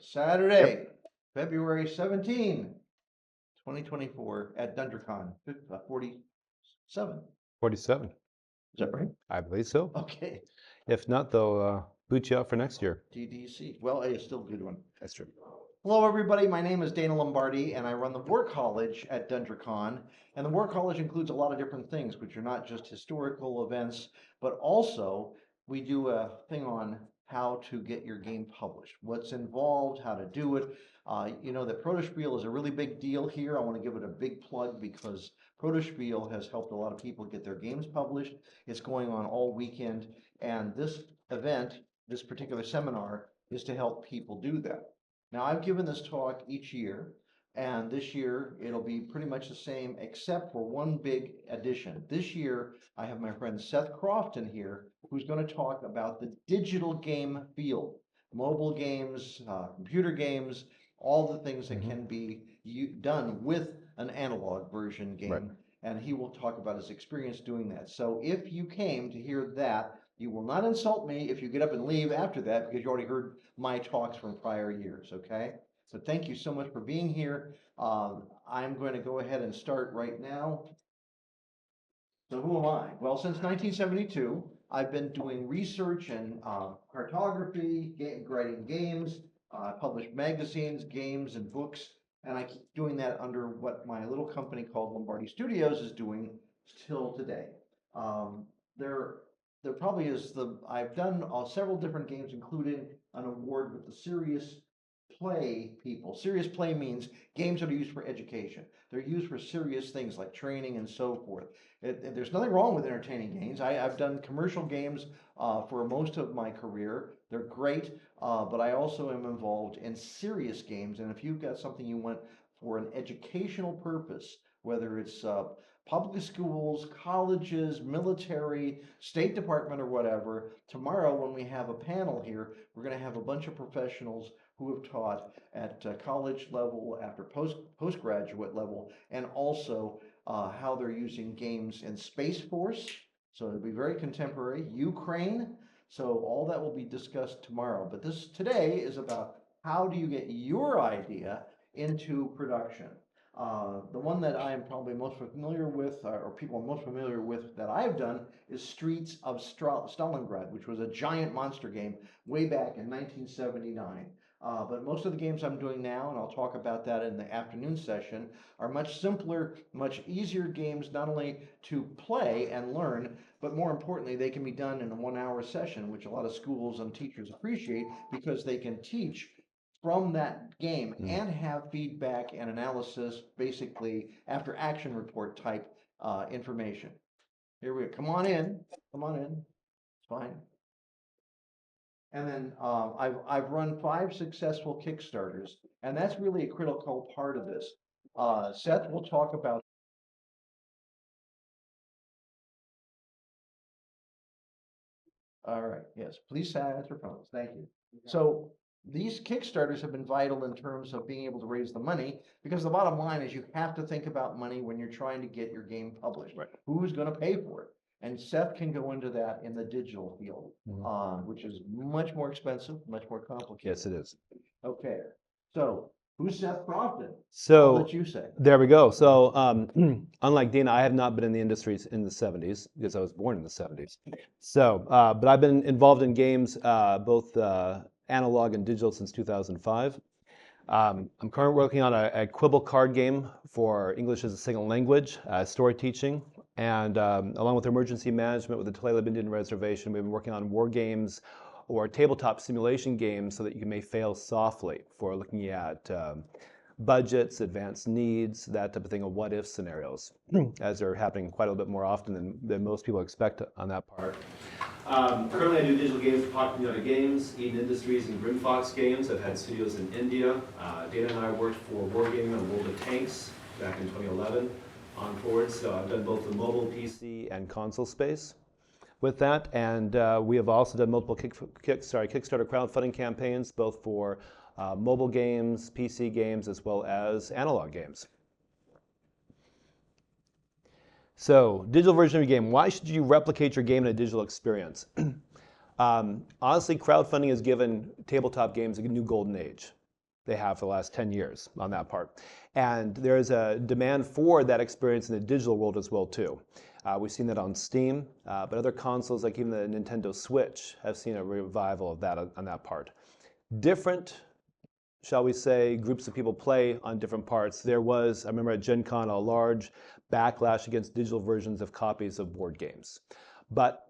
Saturday, February 17, 2024 at DunDraCon 47. 47. Is that right? I believe so. Okay. If not, they'll boot you out for next year. DDC. Well, it's still a good one. That's true. Hello, everybody. My name is Dana Lombardy, and I run the War College at DunDraCon. And the War College includes a lot of different things, which are not just historical events, but also we do a thing on how to get your game published, what's involved, how to do it. You know that Protospiel is a really big deal here. I want to give it a big plug because Protospiel has helped a lot of people get their games published. It's going on all weekend, and this event, this particular seminar, is to help people do that. Now, I've given this talk each year, and this year it'll be pretty much the same, except for one big addition. This year, I have my friend Seth Crofton here, who's going to talk about the digital game field, mobile games, computer games, all the things that can be done with an analog version game. Right. And he will talk about his experience doing that. So if you came to hear that, you will not insult me if you get up and leave after that because you already heard my talks from prior years, okay? So thank you so much for being here. I'm going to go ahead and start right now. So who am I? Well, since 1972, I've been doing research and cartography, writing games, published magazines, games, and books, and I keep doing that under what my little company called Lombardy Studios is doing till today. There probably is I've done several different games, including an award with the Serious Play people. Serious Play means games that are used for education. They're used for serious things like training and so forth. There's nothing wrong with entertaining games. I've done commercial games for most of my career. They're great, but I also am involved in serious games. And if you've got something you want for an educational purpose, whether it's public schools, colleges, military, State Department, or whatever, tomorrow when we have a panel here, we're going to have a bunch of professionals who have taught at college level, after postgraduate level, and also how they're using games in Space Force. So it'll be very contemporary. Ukraine. So all that will be discussed tomorrow. But this today is about how do you get your idea into production. The one that I am probably most familiar with, or people are most familiar with that I've done, is Streets of Stalingrad, which was a giant monster game way back in 1979. But most of the games I'm doing now, and I'll talk about that in the afternoon session, are much simpler, much easier games, not only to play and learn, but more importantly, they can be done in a 1-hour session, which a lot of schools and teachers appreciate because they can teach from that game and have feedback and analysis, basically after action report type information. Here we go. Come on in. Come on in. It's fine. And then I've run 5 successful Kickstarters, and that's really a critical part of this. Seth will talk about. All right. Yes. Please answer phones. Thank you. So these Kickstarters have been vital in terms of being able to raise the money, because the bottom line is you have to think about money when you're trying to get your game published. Right. Who's going to pay for it? And Seth can go into that in the digital field, which is much more expensive, much more complicated. Yes, it is. Okay. So who's Seth Crofton? So I'll let you say. There we go. So unlike Dana, I have not been in the industry in the 70s because I was born in the 70s. So, but I've been involved in games, both analog and digital, since 2005. I'm currently working on a Quibble card game for English as a second language, story teaching, and along with emergency management with the Tulalip Indian Reservation, we've been working on war games or tabletop simulation games so that you may fail softly, for looking at budgets, advanced needs, that type of thing, or what-if scenarios, as they're happening quite a little bit more often than most people expect on that part. Currently I do digital games for Pocket Pinata Games, Eden Industries, and Grim Fox Games. I've had studios in India. Dana and I worked for Wargaming on World of Tanks back in 2011 on forward, so I've done both the mobile, PC, and console space with that, and we have also done multiple Kickstarter crowdfunding campaigns, both for mobile games, PC games, as well as analog games. So, digital version of your game. Why should you replicate your game in a digital experience? Honestly, crowdfunding has given tabletop games a new golden age. they have for the last 10 years on that part. And there's a demand for that experience in the digital world as well too. We've seen that on Steam, but other consoles like even the Nintendo Switch have seen a revival of that on that part. Different, shall we say, groups of people play on different parts. There was, I remember at Gen Con, a large backlash against digital versions of copies of board games. But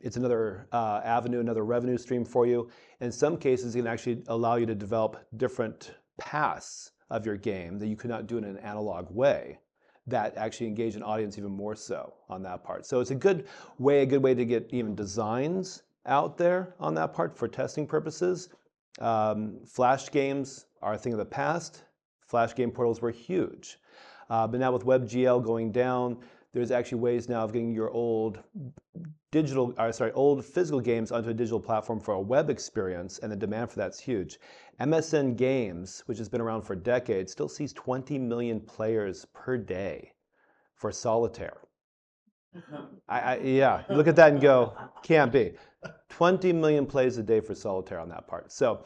it's another avenue, another revenue stream for you. In some cases, it can actually allow you to develop different paths of your game that you could not do in an analog way that actually engage an audience even more so on that part. So it's a good way to get even designs out there on that part for testing purposes. Flash games are a thing of the past. Flash game portals were huge. But now with WebGL going down, there's actually ways now of getting your old physical games onto a digital platform for a web experience, and the demand for that's huge. MSN Games, which has been around for decades, still sees 20 million players per day for solitaire. Yeah, look at that and go, can't be. 20 million plays a day for solitaire on that part. So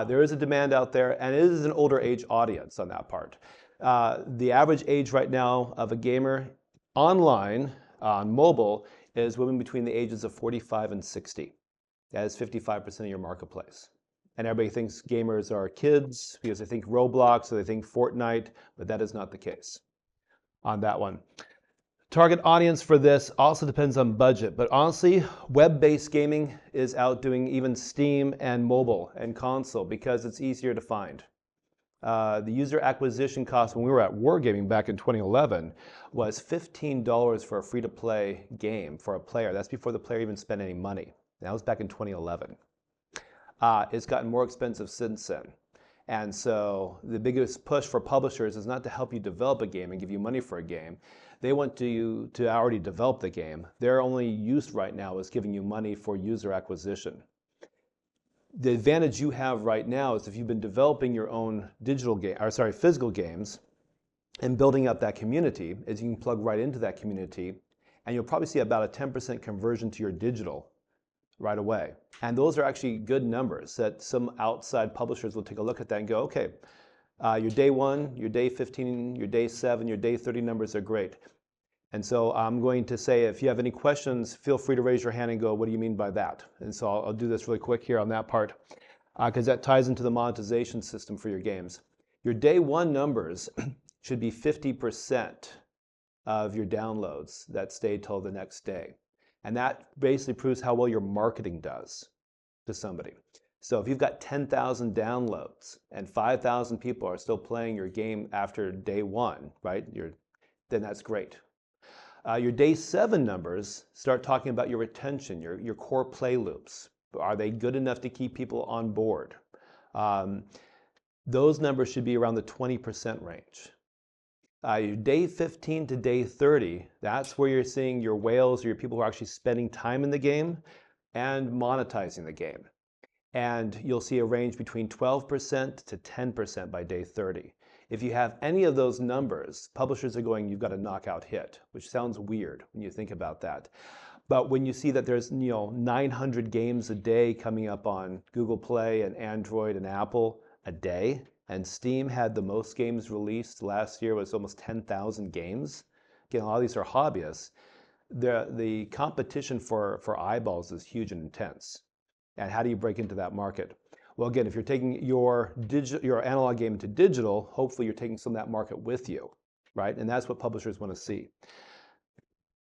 there is a demand out there, and it is an older age audience on that part. The average age right now of a gamer online on mobile is women between the ages of 45 and 60. That is 55% of your marketplace. And everybody thinks gamers are kids because they think Roblox or they think Fortnite, but that is not the case on that one. Target audience for this also depends on budget, but honestly, web-based gaming is outdoing even Steam and mobile and console because it's easier to find. The user acquisition cost when we were at Wargaming back in 2011 was $15 for a free-to-play game for a player. That's before the player even spent any money. That was back in 2011. It's gotten more expensive since then. And so the biggest push for publishers is not to help you develop a game and give you money for a game. They want you to already develop the game. Their only use right now is giving you money for user acquisition. The advantage you have right now is if you've been developing your own physical games and building up that community, is you can plug right into that community, and you'll probably see about a 10% conversion to your digital right away. And those are actually good numbers that some outside publishers will take a look at that and go, okay, your day 1, your day 15, your day 7, your day 30 numbers are great. And so I'm going to say, if you have any questions, feel free to raise your hand and go, what do you mean by that? And so I'll do this really quick here on that part, because that ties into the monetization system for your games. Your day 1 numbers should be 50% of your downloads that stay till the next day. And that basically proves how well your marketing does to somebody. So if you've got 10,000 downloads and 5,000 people are still playing your game after day 1, right? Then that's great. Your day 7 numbers start talking about your retention, your core play loops. Are they good enough to keep people on board? Those numbers should be around the 20% range. Your day 15 to day 30, that's where you're seeing your whales or your people who are actually spending time in the game and monetizing the game. And you'll see a range between 12% to 10% by day 30. If you have any of those numbers, publishers are going, you've got a knockout hit, which sounds weird when you think about that. But when you see that there's 900 games a day coming up on Google Play and Android and Apple a day, and Steam had the most games released last year, was almost 10,000 games. Again, a lot of these are hobbyists. The competition for eyeballs is huge and intense. And how do you break into that market? Well, again, if you're taking your analog game into digital, hopefully you're taking some of that market with you, right? And that's what publishers want to see.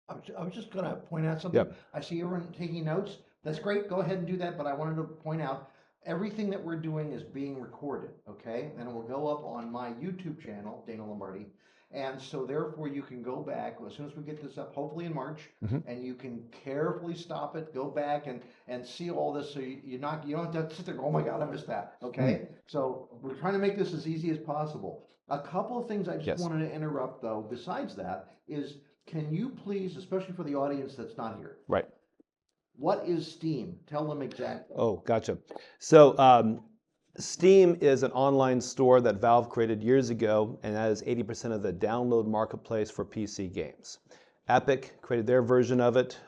I was just going to point out something. Yep. I see everyone taking notes. That's great. Go ahead and do that. But I wanted to point out everything that we're doing is being recorded, okay? And it will go up on my YouTube channel, Dana Lombardi. And so therefore you can go back as soon as we get this up, hopefully in March, and you can carefully stop it, go back and see all this so you don't have to sit there and go, oh my God, I missed that, okay? So we're trying to make this as easy as possible. A couple of things I just wanted to interrupt though, besides that, is can you please, especially for the audience that's not here. Right. What is Steam? Tell them exactly. Oh, gotcha. So Steam is an online store that Valve created years ago, and that is 80% of the download marketplace for PC games. Epic created their version of it,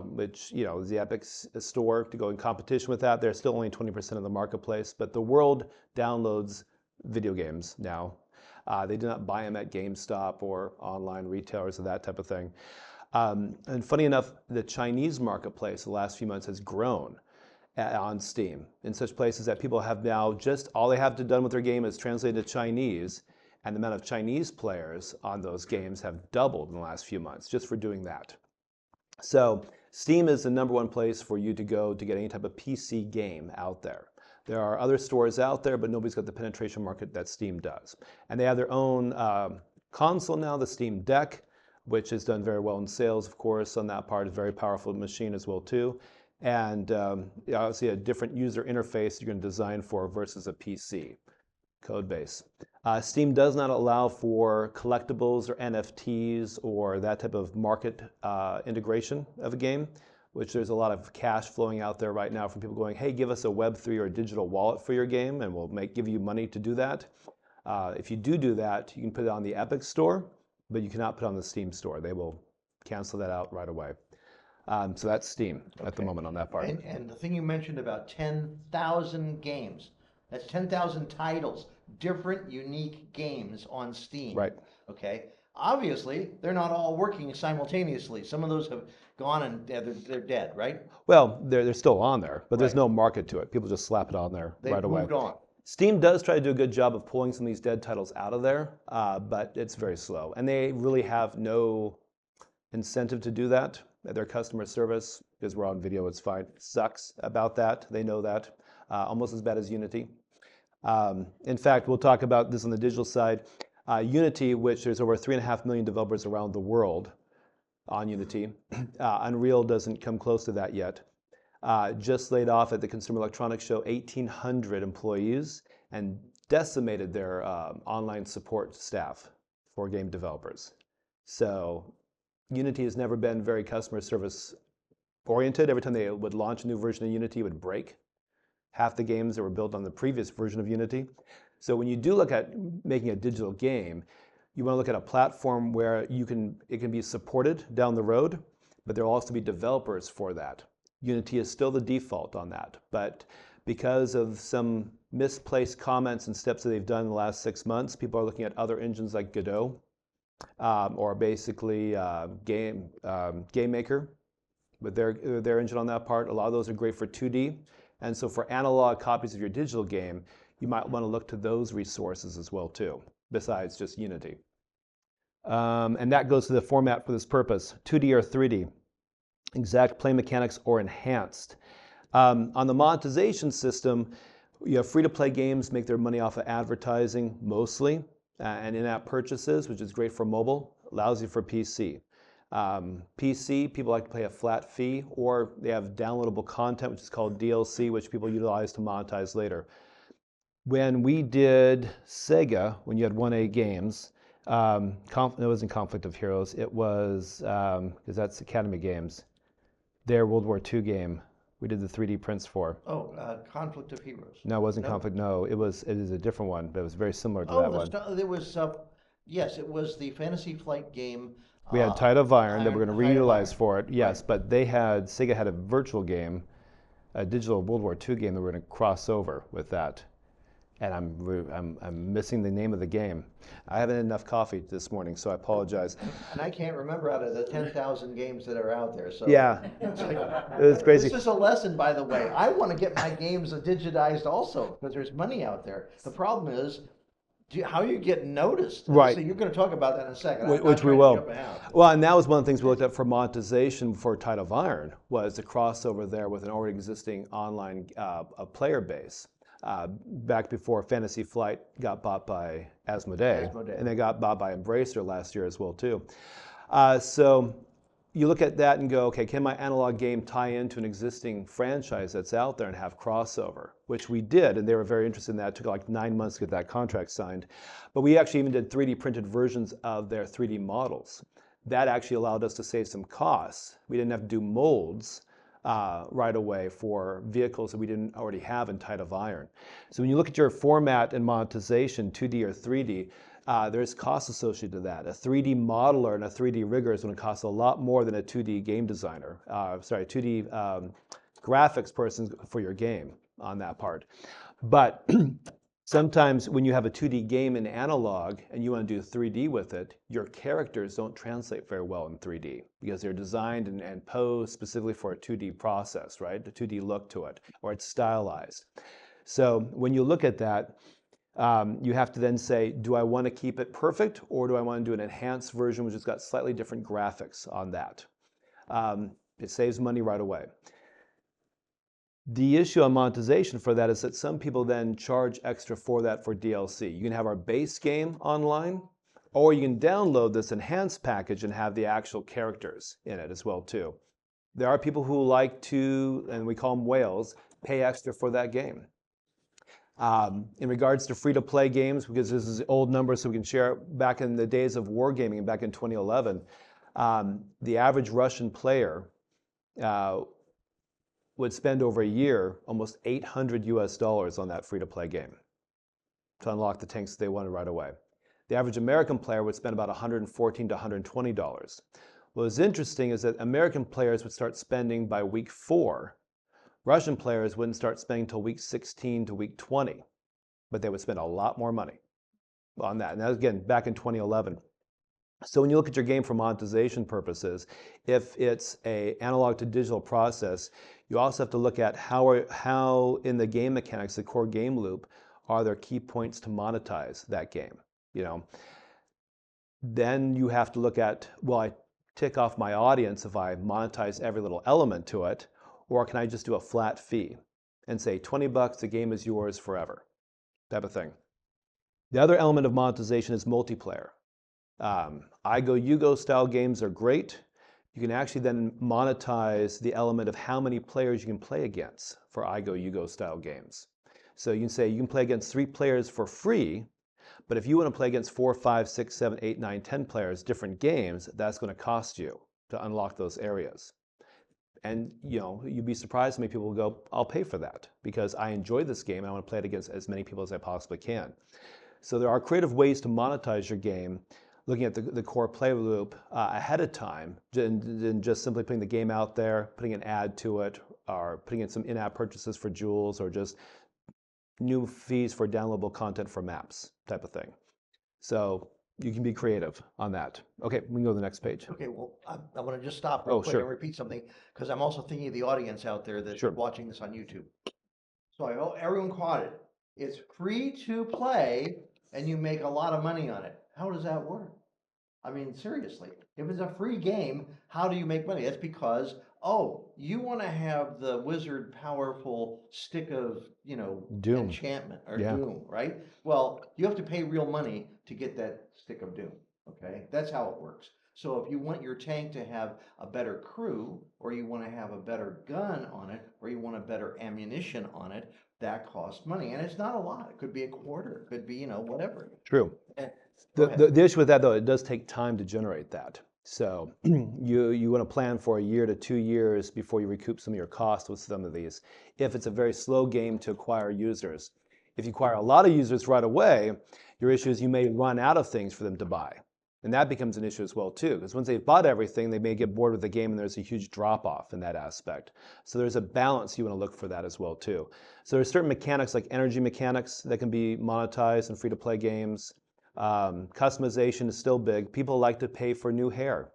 which is the Epic store to go in competition with that. They're still only 20% of the marketplace, but the world downloads video games now. They do not buy them at GameStop or online retailers or that type of thing. And funny enough, the Chinese marketplace the last few months has grown on Steam in such places that people have now just all they have to done with their game is translate to Chinese, and the amount of Chinese players on those games have doubled in the last few months just for doing that. So Steam is the #1 place for you to go to get any type of PC game out there. There are other stores out there, but nobody's got the penetration market that Steam does. And they have their own console now, the Steam Deck, which has done very well in sales, of course, on that part. A very powerful machine as well, too. And obviously a different user interface you're going to design for versus a PC code base. Steam does not allow for collectibles or NFTs or that type of market integration of a game, which there's a lot of cash flowing out there right now from people going, hey, give us a Web3 or a digital wallet for your game and we'll give you money to do that. If you do that, you can put it on the Epic Store, but you cannot put it on the Steam Store. They will cancel that out right away. So that's Steam at the moment on that part. And the thing you mentioned about 10,000 games, that's 10,000 titles, different unique games on Steam. Right. Okay. Obviously, they're not all working simultaneously. Some of those have gone and they're dead, right? Well, they're still on there, but there's Right. no market to it. People just slap it on there They've right away. moved on. Steam does try to do a good job of pulling some of these dead titles out of there, but it's very slow. And they really have no incentive to do that. Their customer service, because we're on video, it's fine, sucks about that. They know that, almost as bad as Unity. In fact, we'll talk about this on the digital side. Unity, which there's over 3.5 million developers around the world on Unity. Unreal doesn't come close to that yet. Just laid off at the Consumer Electronics Show 1,800 employees and decimated their online support staff for game developers. So Unity has never been very customer service oriented. Every time they would launch a new version of Unity, it would break. Half the games that were built on the previous version of Unity. So when you do look at making a digital game, you want to look at a platform where it can be supported down the road, but there will also be developers for that. Unity is still the default on that, but because of some misplaced comments and steps that they've done in the last 6 months, people are looking at other engines like Godot, or basically Game Maker with their engine on that part. A lot of those are great for 2D, and so for analog copies of your digital game, you might want to look to those resources as well too, besides just Unity. And that goes to the format for this purpose, 2D or 3D, exact play mechanics or enhanced. On the monetization system, you have free-to-play games make their money off of advertising mostly, and in-app purchases, which is great for mobile, lousy for PC. PC, people like to pay a flat fee, or they have downloadable content, which is called DLC, which people utilize to monetize later. When we did Sega, when you had 1A games, it wasn't Conflict of Heroes, it was, because that's Academy Games, their World War II game, we did the 3D prints for. Oh, Conflict of Heroes. No, it wasn't No? Conflict, no, it is a different one, but it was very similar to that one. It was, yes, it was the Fantasy Flight game. We had Tide of Iron that we're going to Tide of reutilize Iron. for it, yes, Right. but Sega had a virtual game, a digital World War II game that we're going to cross over with that. And I'm missing the name of the game. I haven't had enough coffee this morning, so I apologize. And I can't remember out of the 10,000 games that are out there. So Yeah, it's like, it was crazy. this is a lesson, by the way. I want to get my games digitized also because there's money out there. The problem is, how you get noticed. Right. So you're going to talk about that in a second. I'm not Which we trying to will. jump ahead. Well, and that was one of the things we looked at for monetization for Tide of Iron, was the crossover there with an already existing online player base. Back before Fantasy Flight got bought by Asmodee, and they got bought by Embracer last year as well too. So you look at that and go, okay, can my analog game tie into an existing franchise that's out there and have crossover? Which we did, and they were very interested in that. It took like 9 months to get that contract signed. But we actually even did 3D printed versions of their 3D models. That actually allowed us to save some costs. We didn't have to do molds right away for vehicles that we didn't already have in Tide of Iron. So when you look at your format and monetization, 2D or 3D, there's costs associated to that. A 3D modeler and a 3D rigger is going to cost a lot more than a 2D game designer, 2D graphics person for your game on that part. But Sometimes when you have a 2D game in analog and you want to do 3D with it, your characters don't translate very well in 3D because they're designed and posed specifically for a 2D process, right? A 2D look to it, or it's stylized. So when you look at that, you have to then say, do I want to keep it perfect, or do I want to do an enhanced version which has got slightly different graphics on that? It saves money right away. The issue on monetization for that is that some people then charge extra for that for DLC. You can have our base game online, or you can download this enhanced package and have the actual characters in it as well too. There are people who like to, and we call them whales, pay extra for that game. In regards to free-to-play games, because this is old numbers so we can share, back in the days of wargaming back in 2011, the average Russian player would spend over a year almost $800 on that free-to-play game to unlock the tanks they wanted right away. The average American player would spend about $114 to $120. What was interesting is that American players would start spending by week 4. Russian players wouldn't start spending until week 16 to week 20, but they would spend a lot more money on that. And that was, again, back in 2011. So when you look at your game for monetization purposes, if it's an analog to digital process, you also have to look at how in the game mechanics, the core game loop, are there key points to monetize that game? Then you have to look at, will I tick off my audience if I monetize every little element to it, or can I just do a flat fee and say $20, the game is yours forever, type of thing. The other element of monetization is multiplayer. I Go, You Go style games are great. You can actually then monetize the element of how many players you can play against for I Go, You Go style games. So you can say you can play against 3 players for free, but if you want to play against 4, 5, 6, 7, 8, 9, 10 players, different games, that's going to cost you to unlock those areas. And you'd be surprised how many people will go, I'll pay for that because I enjoy this game and I want to play it against as many people as I possibly can. So there are creative ways to monetize your game, looking at the core play loop ahead of time, than just simply putting the game out there, putting an ad to it, or putting in some in-app purchases for jewels, or just new fees for downloadable content for maps, type of thing. So you can be creative on that. Okay, we can go to the next page. Okay, well, I want to just stop real quick sure. and repeat something, because I'm also thinking of the audience out there that's Sure. watching this on YouTube. So I hope everyone caught it. It's free to play, and you make a lot of money on it. How does that work? I mean, seriously, if it's a free game, how do you make money? That's because, you want to have the wizard powerful stick of, Doom. enchantment or Yeah. doom, right? Well, you have to pay real money to get that stick of doom, okay? That's how it works. So if you want your tank to have a better crew, or you want to have a better gun on it, or you want a better ammunition on it, that costs money. And it's not a lot. It could be a quarter, it could be, whatever. True. Go ahead. The issue with that, though, it does take time to generate that. So you want to plan for a year to 2 years before you recoup some of your costs with some of these. If it's a very slow game to acquire users. If you acquire a lot of users right away, your issue is you may run out of things for them to buy. And that becomes an issue as well, too, because once they've bought everything, they may get bored with the game and there's a huge drop-off in that aspect. So there's a balance you want to look for that as well, too. So there's certain mechanics like energy mechanics that can be monetized in free-to-play games. Customization is still big. People like to pay for new hair.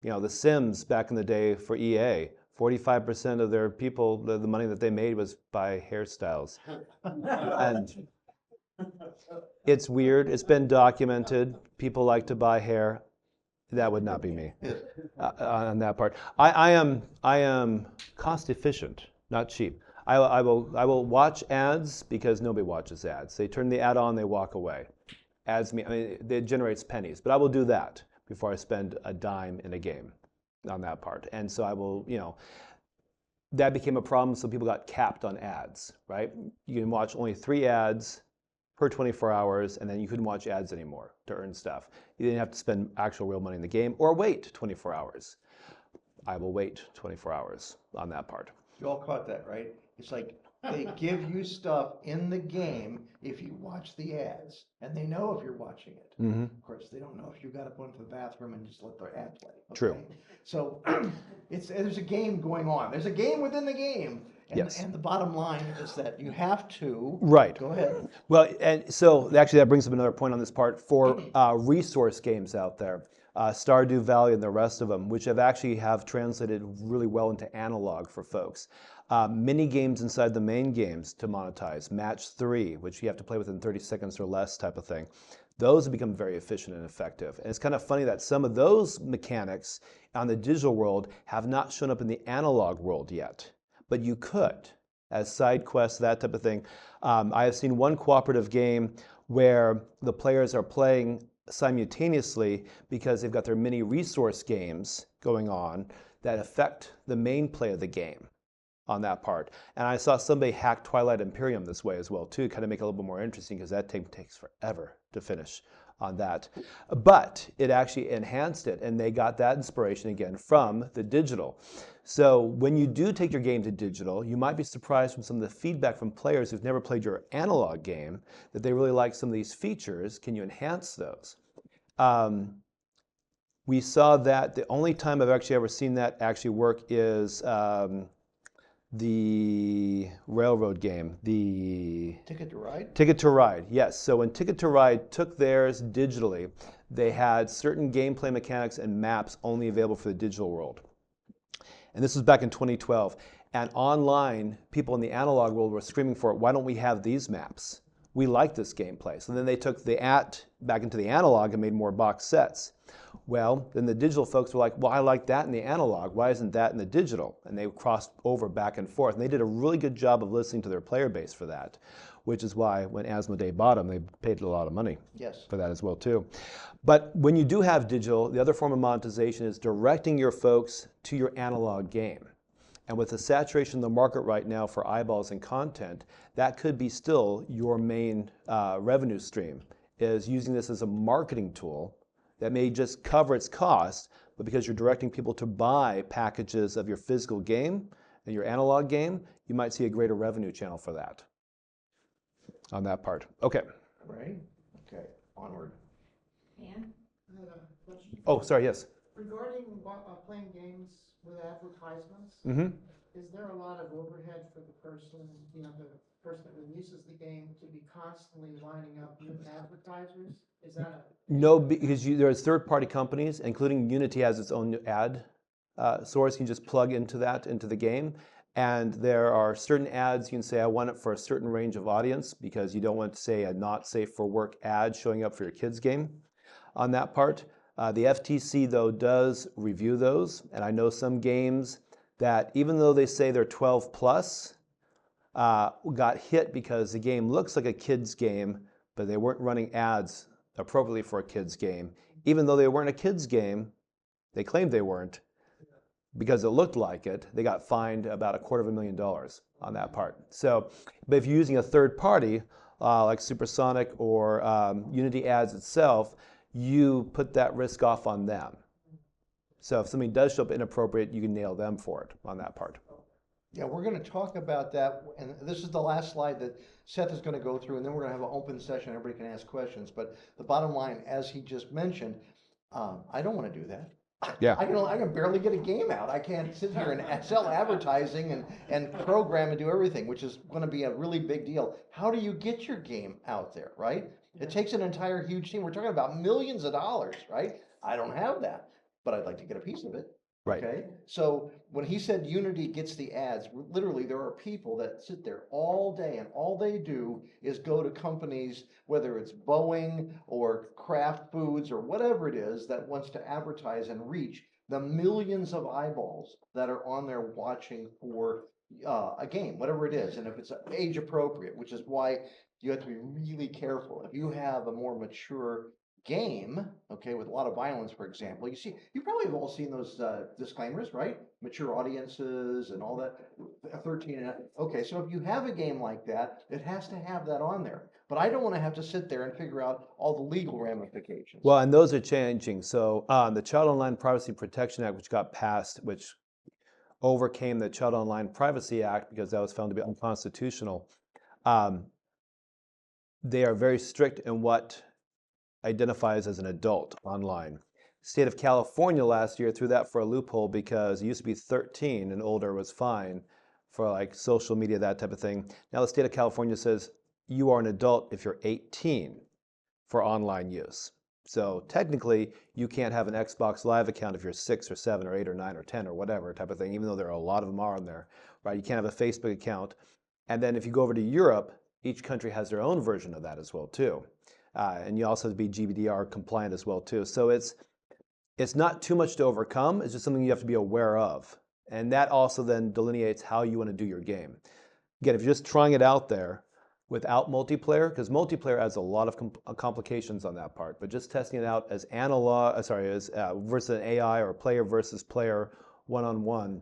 The Sims back in the day for EA, 45% of their people, the money that they made was by hairstyles. And it's weird. It's been documented. People like to buy hair. That would not be me on that part. I am cost efficient, not cheap. I will watch ads because nobody watches ads. They turn the ad on, they walk away. It generates pennies, but I will do that before I spend a dime in a game on that part. And so I will, that became a problem, so people got capped on ads, right? You can watch only 3 ads per 24 hours, and then you couldn't watch ads anymore to earn stuff. You didn't have to spend actual real money in the game or wait 24 hours. I will wait 24 hours on that part. You all caught that, right? It's like they give you stuff in the game if you watch the ads, and they know if you're watching it. Mm-hmm. Of course, they don't know if you got to go into the bathroom and just let their ad play. Okay? True. So there's a game going on. There's a game within the game, Yes. And the bottom line is that you have to. Right. Go ahead. Well, and so actually that brings up another point on this part for resource games out there, Stardew Valley and the rest of them, which have translated really well into analog for folks. Mini games inside the main games to monetize, Match 3, which you have to play within 30 seconds or less type of thing. Those have become very efficient and effective. And it's kind of funny that some of those mechanics on the digital world have not shown up in the analog world yet, but you could, as side quests, that type of thing. I have seen one cooperative game where the players are playing simultaneously because they've got their mini resource games going on that affect the main play of the game on that part. And I saw somebody hack Twilight Imperium this way as well too, kind of make it a little bit more interesting because that takes forever to finish on that. But it actually enhanced it, and they got that inspiration again from the digital. So when you do take your game to digital, you might be surprised from some of the feedback from players who've never played your analog game that they really like some of these features. Can you enhance those? We saw that the only time I've actually ever seen that actually work is the railroad game, the Ticket to Ride? Ticket to Ride, yes. So when Ticket to Ride took theirs digitally, they had certain gameplay mechanics and maps only available for the digital world. And this was back in 2012. And online, people in the analog world were screaming for it, why don't we have these maps? We like this gameplay. So then they took the back into the analog and made more box sets. Well, then the digital folks were like, well, I like that in the analog. Why isn't that in the digital? And they crossed over back and forth. And they did a really good job of listening to their player base for that, which is why when Asmodee bought them, they paid a lot of money for that as well, too. But when you do have digital, the other form of monetization is directing your folks to your analog game. And with the saturation of the market right now for eyeballs and content, that could be still your main revenue stream, is using this as a marketing tool that may just cover its cost, but because you're directing people to buy packages of your physical game and your analog game, you might see a greater revenue channel for that on that part. Okay. Right? Okay, onward. Dan? I had a question. Oh, sorry, yes. Regarding playing games with advertisements, is there a lot of overhead for the person, the person that uses the game to be constantly lining up new advertisers? Is that a... No, because there's third-party companies, including Unity has its own ad source. You can just plug into the game. And there are certain ads you can say, I want it for a certain range of audience, because you don't want to say a not safe for work ad showing up for your kids' game on that part. The FTC, though, does review those. And I know some games that, even though they say they're 12 plus, got hit because the game looks like a kid's game, but they weren't running ads appropriately for a kid's game. Even though they weren't a kid's game, they claimed they weren't, because it looked like it. They got fined about $250,000 on that part. So, but if you're using a third party, like Supersonic or Unity Ads itself, you put that risk off on them. So if something does show up inappropriate, you can nail them for it on that part. Yeah, we're going to talk about that, and this is the last slide that Seth is going to go through, and then we're going to have an open session. Everybody can ask questions. But the bottom line, as he just mentioned, I don't want to do that. Yeah. I can barely get a game out. I can't sit here and sell advertising and program and do everything, which is going to be a really big deal. How do you get your game out there, right? It takes an entire huge team. We're talking about millions of dollars, right? I don't have that, but I'd like to get a piece of it. Right. Okay, so when he said Unity gets the ads, literally there are people that sit there all day and all they do is go to companies, whether it's Boeing or Kraft Foods or whatever it is, that wants to advertise and reach the millions of eyeballs that are on there watching for a game, whatever it is. And if it's age appropriate, which is why you have to be really careful. If you have a more mature game, okay, with a lot of violence, for example, you probably have all seen those disclaimers, right? Mature audiences and all that, 13 and okay, so if you have a game like that, it has to have that on there. But I don't want to have to sit there and figure out all the legal ramifications. Well, and those are changing. So the Child Online Privacy Protection Act, which got passed, which overcame the Child Online Privacy Act because that was found to be unconstitutional, they are very strict in what identifies as an adult online. State of California last year threw that for a loophole because it used to be 13 and older was fine for like social media, that type of thing. Now the state of California says you are an adult if you're 18 for online use. So technically, you can't have an Xbox Live account if you're 6 or 7 or 8 or 9 or 10 or whatever type of thing, even though there are a lot of them on there, right? You can't have a Facebook account. And then if you go over to Europe, each country has their own version of that as well too. And you also have to be GDPR compliant as well too. So it's not too much to overcome. It's just something you have to be aware of. And that also then delineates how you want to do your game. Again, if you're just trying it out there without multiplayer, because multiplayer has a lot of complications on that part, but just testing it out as versus an AI or player versus player one-on-one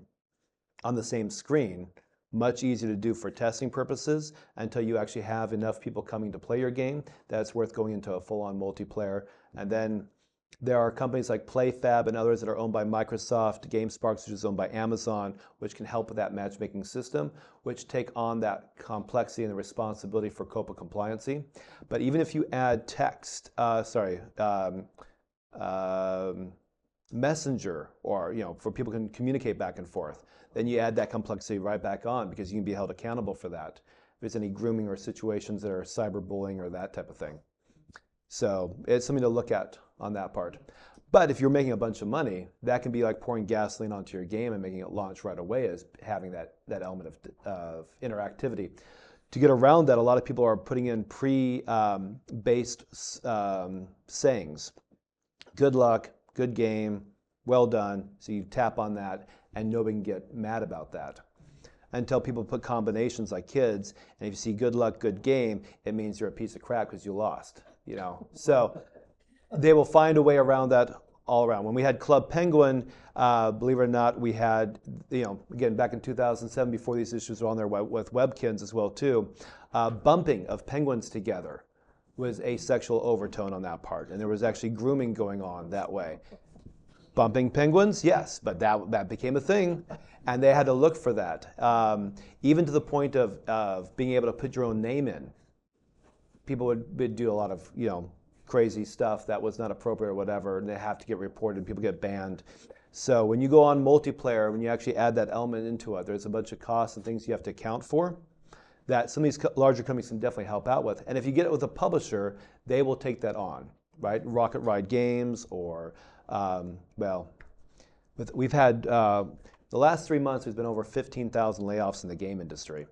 on the same screen, much easier to do for testing purposes until you actually have enough people coming to play your game that it's worth going into a full-on multiplayer. And then there are companies like PlayFab and others that are owned by Microsoft, GameSparks, which is owned by Amazon, which can help with that matchmaking system, which take on that complexity and the responsibility for COPPA compliancy. But even if you add text, Messenger, or for people can communicate back and forth, then you add that complexity right back on because you can be held accountable for that. If there's any grooming or situations that are cyberbullying or that type of thing. So it's something to look at on that part. But if you're making a bunch of money, that can be like pouring gasoline onto your game and making it launch right away as having that element of interactivity. To get around that, a lot of people are putting in pre-based sayings. Good luck, good game, well done. So you tap on that and nobody can get mad about that. Until people put combinations like kids, and if you see good luck, good game, it means you're a piece of crap because you lost. So they will find a way around that all around. When we had Club Penguin, believe it or not, we had, again, back in 2007, before these issues were on there with Webkins as well too, bumping of penguins together was a sexual overtone on that part. And there was actually grooming going on that way. Bumping penguins, yes, but that became a thing. And they had to look for that. Even to the point of being able to put your own name in. People would do a lot of, crazy stuff that was not appropriate or whatever, and they have to get reported, people get banned. So when you go on multiplayer, when you actually add that element into it, there's a bunch of costs and things you have to account for that some of these larger companies can definitely help out with. And if you get it with a publisher, they will take that on, right? Rocket Ride Games or, we've had, the last 3 months, there's been over 15,000 layoffs in the game industry.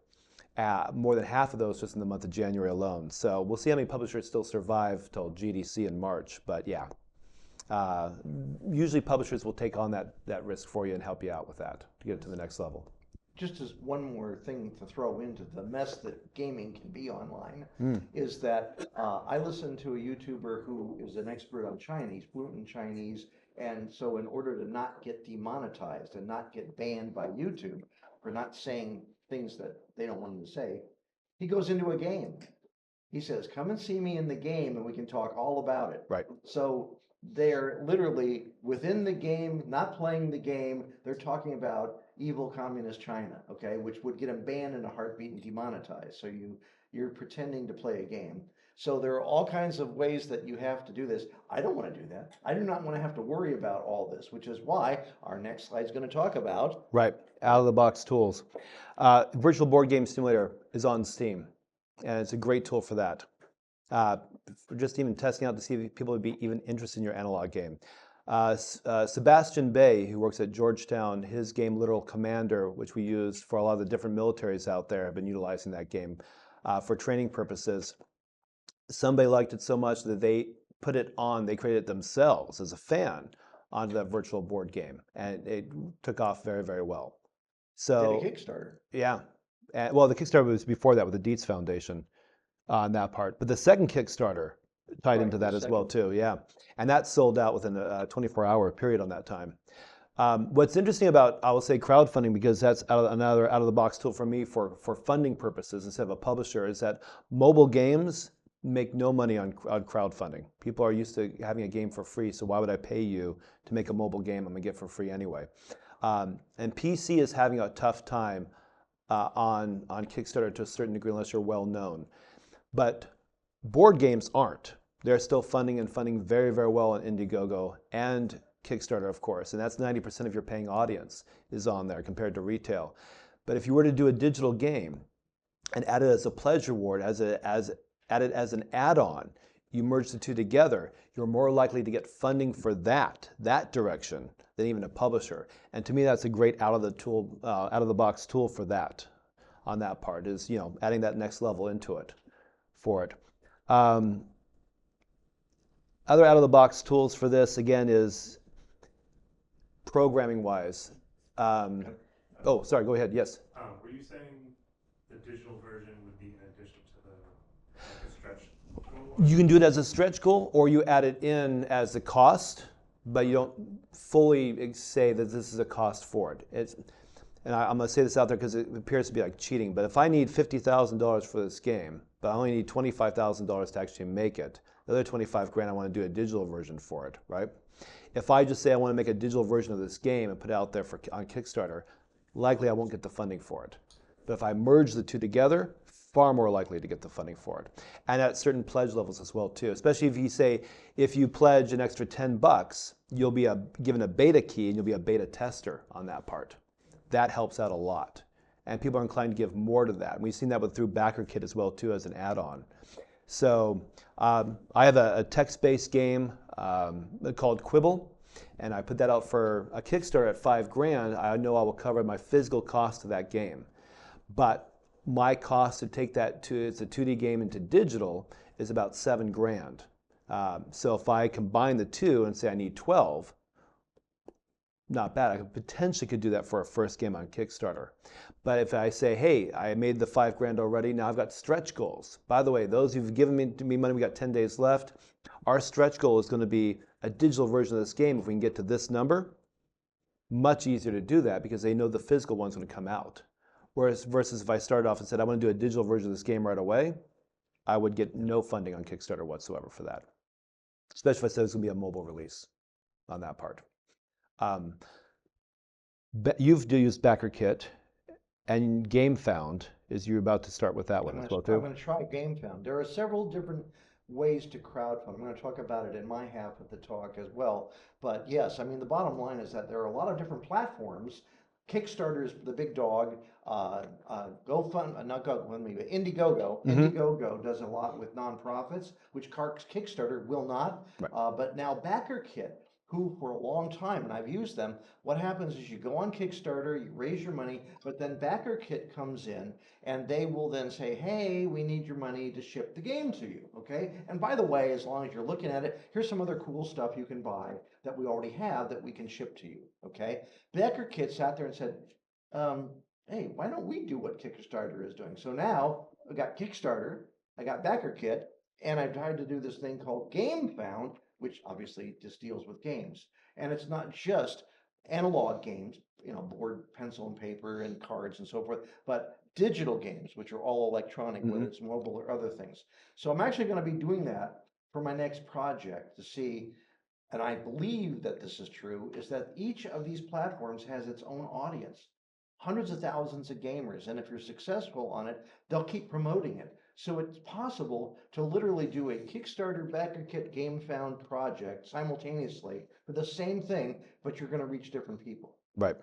More than half of those just in the month of January alone. So we'll see how many publishers still survive till GDC in March. But yeah, usually publishers will take on that risk for you and help you out with that to get it to the next level. Just as one more thing to throw into the mess that gaming can be online, is that I listen to a YouTuber who is an expert on Chinese, fluent in Chinese, and so in order to not get demonetized and not get banned by YouTube for not saying things that they don't want him to say, he goes into a game. He says, come and see me in the game and we can talk all about it. Right. So they're literally within the game, not playing the game, they're talking about evil communist China, okay, which would get them banned in a heartbeat and demonetized. So you're pretending to play a game. So there are all kinds of ways that you have to do this. I don't want to do that. I do not want to have to worry about all this, which is why our next slide is going to talk about. Right, out-of-the-box tools. Virtual Board Game Simulator is on Steam, and it's a great tool for that. For just even testing out to see if people would be even interested in your analog game. Sebastian Bay, who works at Georgetown, his game Literal Commander, which we use for a lot of the different militaries out there, have been utilizing that game for training purposes. Somebody liked it so much that they put it on, they created it themselves as a fan onto that virtual board game, and it took off very, very well. So did a Kickstarter. Yeah. Well, the Kickstarter was before that with the Dietz Foundation on that part. But the second Kickstarter tied into that as well too, yeah. And that sold out within a 24-hour period on that time. What's interesting about, I will say, crowdfunding, because that's another out-of-the-box tool for me for funding purposes instead of a publisher, is that mobile games make no money on crowdfunding. People are used to having a game for free, so why would I pay you to make a mobile game I'm gonna get for free anyway? And PC is having a tough time on Kickstarter to a certain degree unless you're well known. But board games aren't. They're still funding very, very well on Indiegogo and Kickstarter, of course, and that's 90% of your paying audience is on there compared to retail. But if you were to do a digital game and add it as a pledge reward, add it as an add-on, you merge the two together, you're more likely to get funding for that direction than even a publisher. And to me, that's a great out of the box tool for that. On that part is, adding that next level into it for it. Other out of the box tools for this again is programming wise. Oh, sorry, go ahead. Yes. Were you saying the digital version would be in addition to the stretch goal? You can do it as a stretch goal, or you add it in as a cost, but you don't fully say that this is a cost for it. And I'm going to say this out there because it appears to be like cheating, but if I need $50,000 for this game, but I only need $25,000 to actually make it, the other 25 grand I want to do a digital version for it, right? If I just say I want to make a digital version of this game and put it out there on Kickstarter, likely I won't get the funding for it. But if I merge the two together, far more likely to get the funding for it. And at certain pledge levels as well too, especially if you say, if you pledge an extra $10, you'll be given a beta key and you'll be a beta tester on that part. That helps out a lot. And people are inclined to give more to that. And we've seen that through BackerKit as well too as an add-on. So I have a text-based game called Quibble, and I put that out for a Kickstarter at $5 grand. I know I will cover my physical cost of that game. But my cost to take that it's a 2D game into digital is about $7 grand. So if I combine the two and say I need 12, not bad. I potentially could do that for a first game on Kickstarter. But if I say, hey, I made the $5 grand already, now I've got stretch goals. By the way, those who've given me money, we got 10 days left. Our stretch goal is going to be a digital version of this game. If we can get to this number, much easier to do that because they know the physical one's going to come out. Versus if I started off and said, I want to do a digital version of this game right away, I would get no funding on Kickstarter whatsoever for that. Especially if I said it's going to be a mobile release on that part. You've used BackerKit, and GameFound is you're about to start with that one as well too. I'm going to try GameFound. There are several different ways to crowdfund. I'm going to talk about it in my half of the talk as well. But yes, I mean the bottom line is that there are a lot of different platforms. Kickstarter is the big dog. Indiegogo. Indiegogo does a lot with nonprofits, which Kickstarter will not. Right. But now BackerKit, who for a long time, and I've used them, what happens is you go on Kickstarter, you raise your money, but then BackerKit comes in and they will then say, hey, we need your money to ship the game to you, okay? And by the way, as long as you're looking at it, here's some other cool stuff you can buy that we already have that we can ship to you, okay? BackerKit sat there and said, hey, why don't we do what Kickstarter is doing? So now I got Kickstarter, I got BackerKit, and I've tried to do this thing called GameFound, which obviously just deals with games. And it's not just analog games, board, pencil and paper and cards and so forth, but digital games, which are all electronic, whether it's mobile or other things. So I'm actually going to be doing that for my next project to see, and I believe that this is true, is that each of these platforms has its own audience. Hundreds of thousands of gamers, and if you're successful on it, they'll keep promoting it. So it's possible to literally do a Kickstarter, BackerKit, GameFound project simultaneously for the same thing, but you're going to reach different people. Right.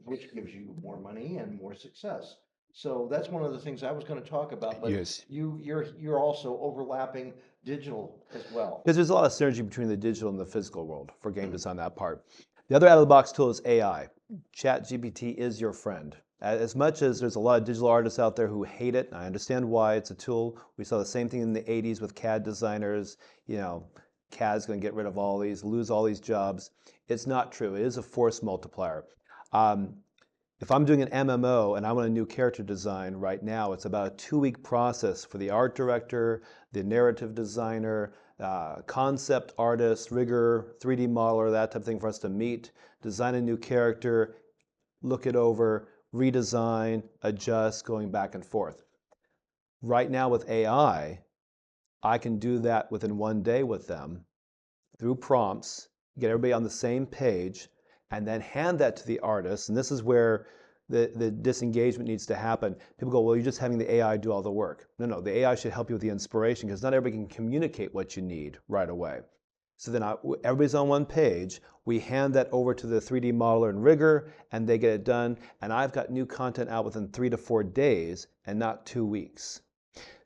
Which gives you more money and more success. So that's one of the things I was going to talk about. But yes. You're also overlapping digital as well. Because there's a lot of synergy between the digital and the physical world for game design on that part. The other out-of-the-box tool is AI. ChatGPT is your friend. As much as there's a lot of digital artists out there who hate it, and I understand why, it's a tool. We saw the same thing in the 80s with CAD designers. CAD's going to get rid of lose all these jobs. It's not true. It is a force multiplier. If I'm doing an MMO and I want a new character design right now, it's about a 2-week process for the art director, the narrative designer, concept artist, rigger, 3D modeler, that type of thing for us to meet, design a new character, look it over, redesign, adjust, going back and forth. Right now with AI, I can do that within 1 day with them through prompts, get everybody on the same page, and then hand that to the artist. And this is where the disengagement needs to happen. People go, well, you're just having the AI do all the work. No, the AI should help you with the inspiration because not everybody can communicate what you need right away. So then everybody's on one page. We hand that over to the 3D modeler and rigger, and they get it done. And I've got new content out within 3 to 4 days and not 2 weeks.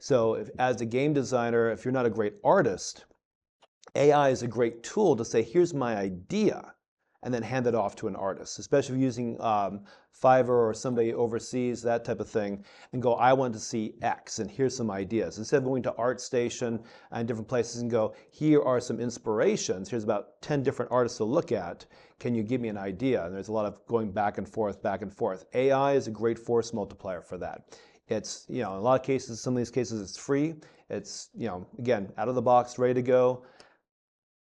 So as a game designer, if you're not a great artist, AI is a great tool to say, here's my idea, and then hand it off to an artist, especially if you're using Fiverr or somebody overseas, that type of thing, and go, I want to see X, and here's some ideas. Instead of going to ArtStation and different places and go, here are some inspirations, here's about 10 different artists to look at, can you give me an idea? And there's a lot of going back and forth, back and forth. AI is a great force multiplier for that. It's, in a lot of cases, some of these cases, it's free. It's, again, out of the box, ready to go.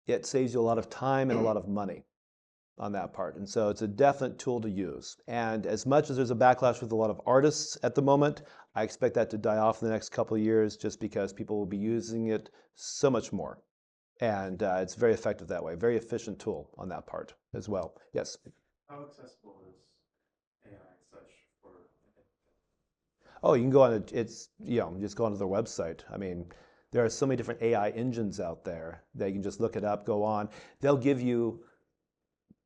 It saves you a lot of time and a lot of money on that part. And so it's a definite tool to use. And as much as there's a backlash with a lot of artists at the moment, I expect that to die off in the next couple of years just because people will be using it so much more. And it's very effective that way. Very efficient tool on that part as well. Yes? How accessible is AI and such for? Oh, you can go on, just go onto their website. I mean, there are so many different AI engines out there that you can just look it up, go on. They'll give you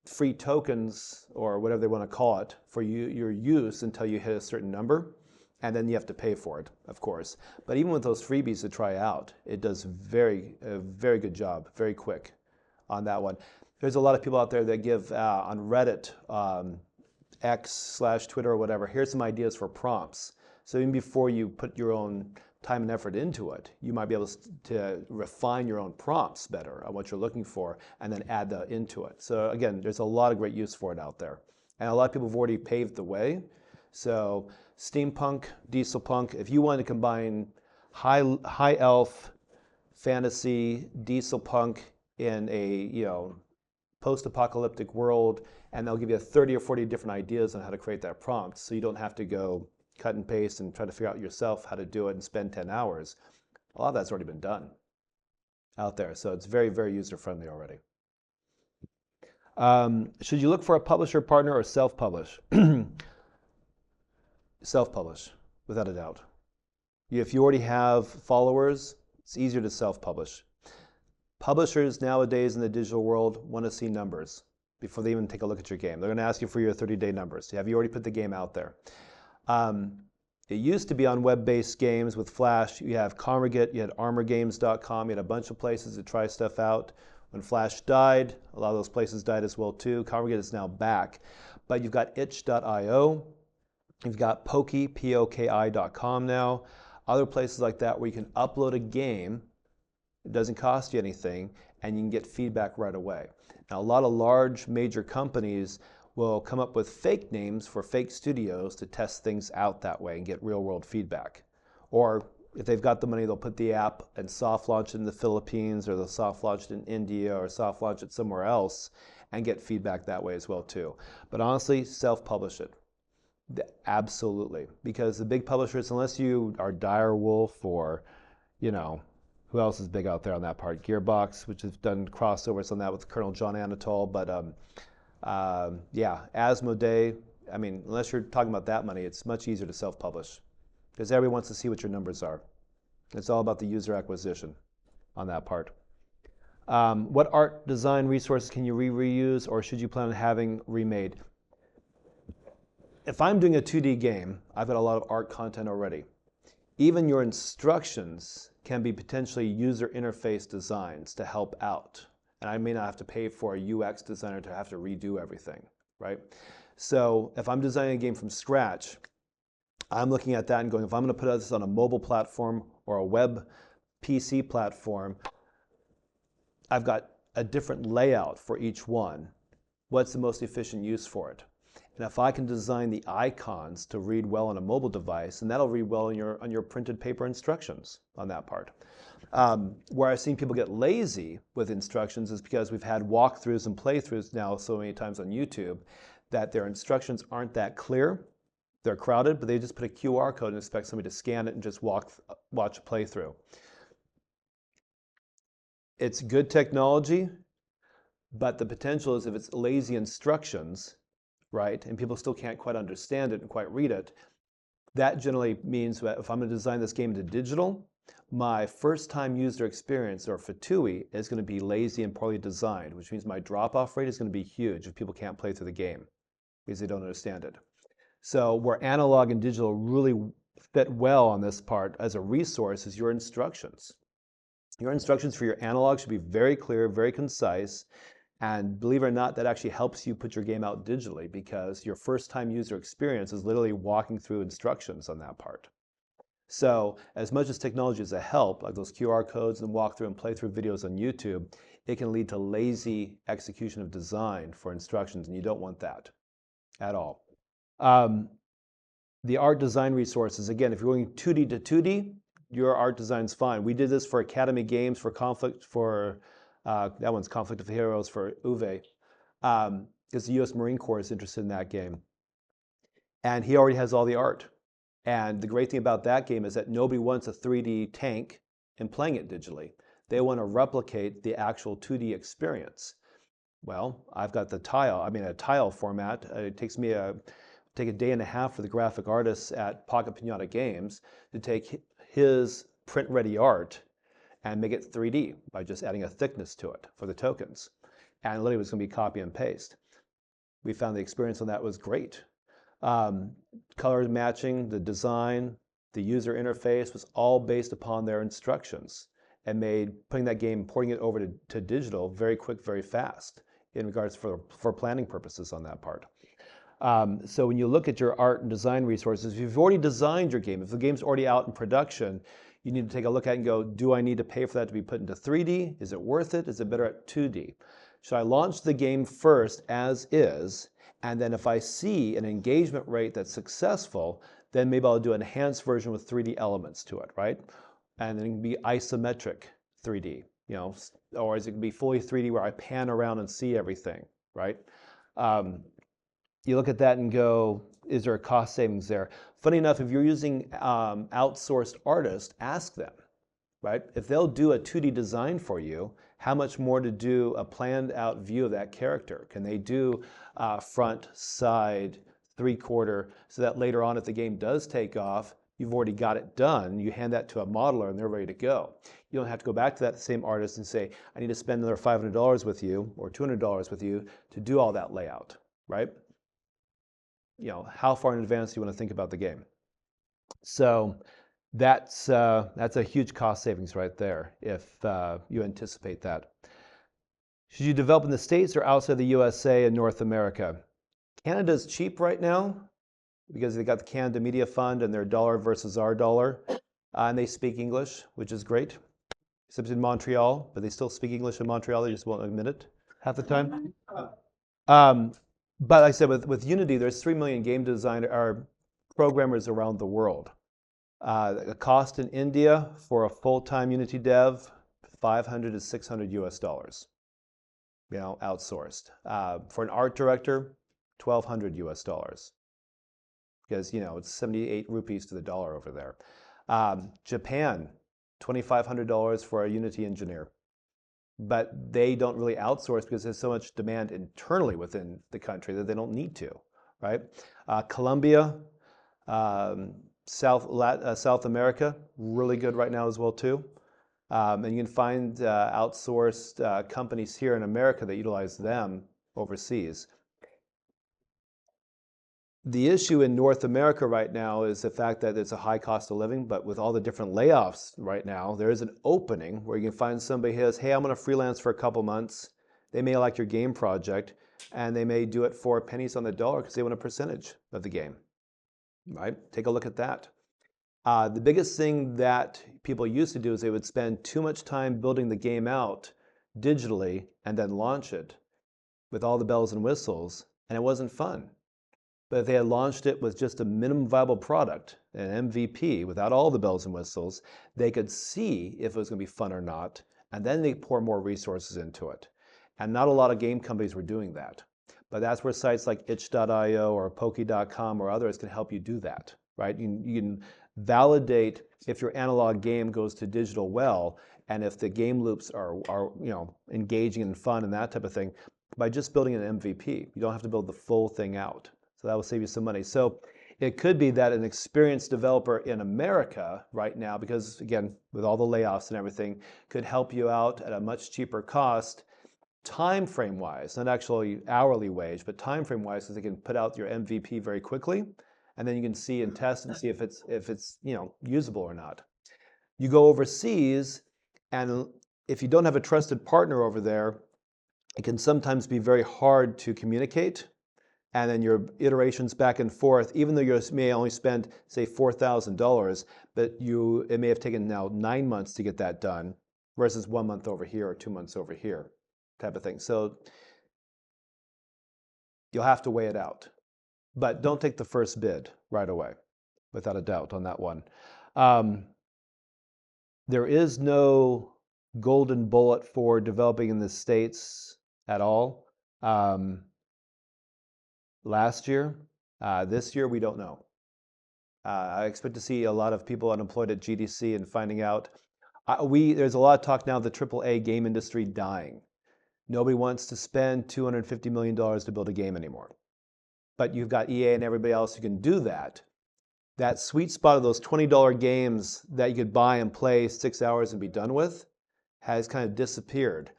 free tokens or whatever they want to call it for your use until you hit a certain number, and then you have to pay for it, of course. But even with those freebies to try out, it does a very good job, very quick on that one. There's a lot of people out there that give on Reddit, X/Twitter or whatever, here's some ideas for prompts. So even before you put your own time and effort into it, you might be able to refine your own prompts better on what you're looking for and then add that into it. So again, there's a lot of great use for it out there. And a lot of people have already paved the way. So steampunk, dieselpunk, if you want to combine high elf, fantasy, dieselpunk in a post-apocalyptic world, and they'll give you 30 or 40 different ideas on how to create that prompt, so you don't have to go cut and paste and try to figure out yourself how to do it and spend 10 hours. A lot of that's already been done out there. So it's very, very user-friendly already. Should you look for a publisher partner or self-publish? Self-publish, without a doubt. If you already have followers, it's easier to self-publish. Publishers nowadays in the digital world want to see numbers before they even take a look at your game. They're going to ask you for your 30-day numbers. Have you already put the game out there? It used to be on web-based games with Flash. You have Congregate, you had ArmorGames.com, you had a bunch of places to try stuff out. When Flash died, a lot of those places died as well too. Congregate is now back. But you've got itch.io, you've got Poki, Poki.com now, other places like that where you can upload a game, it doesn't cost you anything, and you can get feedback right away. Now, a lot of large major companies will come up with fake names for fake studios to test things out that way and get real-world feedback. Or if they've got the money, they'll put the app and soft launch it in the Philippines, or they'll soft launch it in India, or soft launch it somewhere else and get feedback that way as well too. But honestly, self-publish it. Absolutely. Because the big publishers, unless you are Dire Wolf or, who else is big out there on that part? Gearbox, which has done crossovers on that with Colonel John Anatol, but Asmodee, unless you're talking about that money, it's much easier to self-publish because everybody wants to see what your numbers are. It's all about the user acquisition on that part. What art design resources can you reuse or should you plan on having remade? If I'm doing a 2D game, I've got a lot of art content already. Even your instructions can be potentially user interface designs to help out. And I may not have to pay for a UX designer to have to redo everything, right? So if I'm designing a game from scratch, I'm looking at that and going, if I'm going to put this on a mobile platform or a web PC platform, I've got a different layout for each one. What's the most efficient use for it? And if I can design the icons to read well on a mobile device, and that'll read well on your printed paper instructions on that part. Where I've seen people get lazy with instructions is because we've had walkthroughs and playthroughs now so many times on YouTube that their instructions aren't that clear. They're crowded, but they just put a QR code and expect somebody to scan it and just watch a playthrough. It's good technology, but the potential is if it's lazy instructions, right, and people still can't quite understand it and quite read it, That generally means that if I'm going to design this game into digital, my first time user experience, or FTUI, is going to be lazy and poorly designed, which means my drop-off rate is going to be huge if people can't play through the game because they don't understand it. So where analog and digital really fit well on this part as a resource is your instructions. Your instructions for your analog should be very clear, very concise, and believe it or not, that actually helps you put your game out digitally because your first time user experience is literally walking through instructions on that part. So as much as technology is a help, like those QR codes and walkthrough and playthrough videos on YouTube, it can lead to lazy execution of design for instructions, and you don't want that at all. The art design resources, again, if you're going 2D to 2D, your art design's fine. We did this for Academy Games, for Conflict, for that one's Conflict of Heroes for Uwe, because the U.S. Marine Corps is interested in that game. And he already has all the art. And the great thing about that game is that nobody wants a 3D tank and playing it digitally. They want to replicate the actual 2D experience. Well, I've got the a tile format. It takes me take a day and a half for the graphic artists at Pocket Pinata Games to take his print-ready art and make it 3D by just adding a thickness to it for the tokens. And literally it was going to be copy and paste. We found the experience on that was great. Color matching, the design, the user interface was all based upon their instructions and made putting that game, porting it over to digital very quick, very fast in regards for planning purposes on that part. So when you look at your art and design resources, if you've already designed your game, if the game's already out in production, you need to take a look at it and go, do I need to pay for that to be put into 3D? Is it worth it? Is it better at 2D? Should I launch the game first as is? And then if I see an engagement rate that's successful, then maybe I'll do an enhanced version with 3D elements to it, right? And then it can be isometric 3D, or is it can be fully 3D where I pan around and see everything, right? You look at that and go, is there a cost savings there? Funny enough, if you're using outsourced artists, ask them, right? If they'll do a 2D design for you, how much more to do a planned out view of that character? Can they do front, side, 3/4, so that later on if the game does take off, you've already got it done, you hand that to a modeler and they're ready to go. You don't have to go back to that same artist and say, I need to spend another $500 with you or $200 with you to do all that layout, right? How far in advance do you want to think about the game? So that's a huge cost savings right there if you anticipate that. Should you develop in the States or outside the USA and North America? Canada's cheap right now because they got the Canada Media Fund and their dollar versus our dollar, and they speak English, which is great. Except in Montreal, but they still speak English in Montreal, they just won't admit it half the time. But like I said, with Unity, there's 3 million game programmers around the world. The cost in India for a full-time Unity dev, $500 to $600 US, outsourced. For an art director, $1,200 US, because it's 78 rupees to the dollar over there. Japan, $2,500 for a Unity engineer. But they don't really outsource because there's so much demand internally within the country that they don't need to, right? Colombia, South America, really good right now as well too. And you can find outsourced companies here in America that utilize them overseas. The issue in North America right now is the fact that it's a high cost of living, but with all the different layoffs right now, there is an opening where you can find somebody who says, hey, I'm going to freelance for a couple months. They may like your game project, and they may do it for pennies on the dollar because they want a percentage of the game, right? Take a look at that. The biggest thing that people used to do is they would spend too much time building the game out digitally and then launch it with all the bells and whistles, and it wasn't fun. But if they had launched it with just a minimum viable product, an MVP, without all the bells and whistles, they could see if it was going to be fun or not, and then they pour more resources into it. And not a lot of game companies were doing that. But that's where sites like itch.io or Poki.com or others can help you do that, right? You can validate if your analog game goes to digital well, and if the game loops are engaging and fun and that type of thing, by just building an MVP. You don't have to build the full thing out. So that will save you some money. So It could be that an experienced developer in America right now, because again, with all the layoffs and everything, could help you out at a much cheaper cost, time frame wise, not actually hourly wage, but time frame wise, so they can put out your MVP very quickly, and then you can see and test and see if it's usable or not. You go overseas, and if you don't have a trusted partner over there, it can sometimes be very hard to communicate. And then your iterations back and forth, even though you may only spend, say, $4,000, but it may have taken now 9 months to get that done versus 1 month over here or 2 months over here, type of thing. So you'll have to weigh it out. But don't take the first bid right away, without a doubt on that one. There is no golden bullet for developing in the States at all. Last year, this year, we don't know. I expect to see a lot of people unemployed at GDC and finding out. There's a lot of talk now of the AAA game industry dying. Nobody wants to spend $250 million to build a game anymore. But you've got EA and everybody else who can do that. That sweet spot of those $20 games that you could buy and play 6 hours and be done with has kind of disappeared.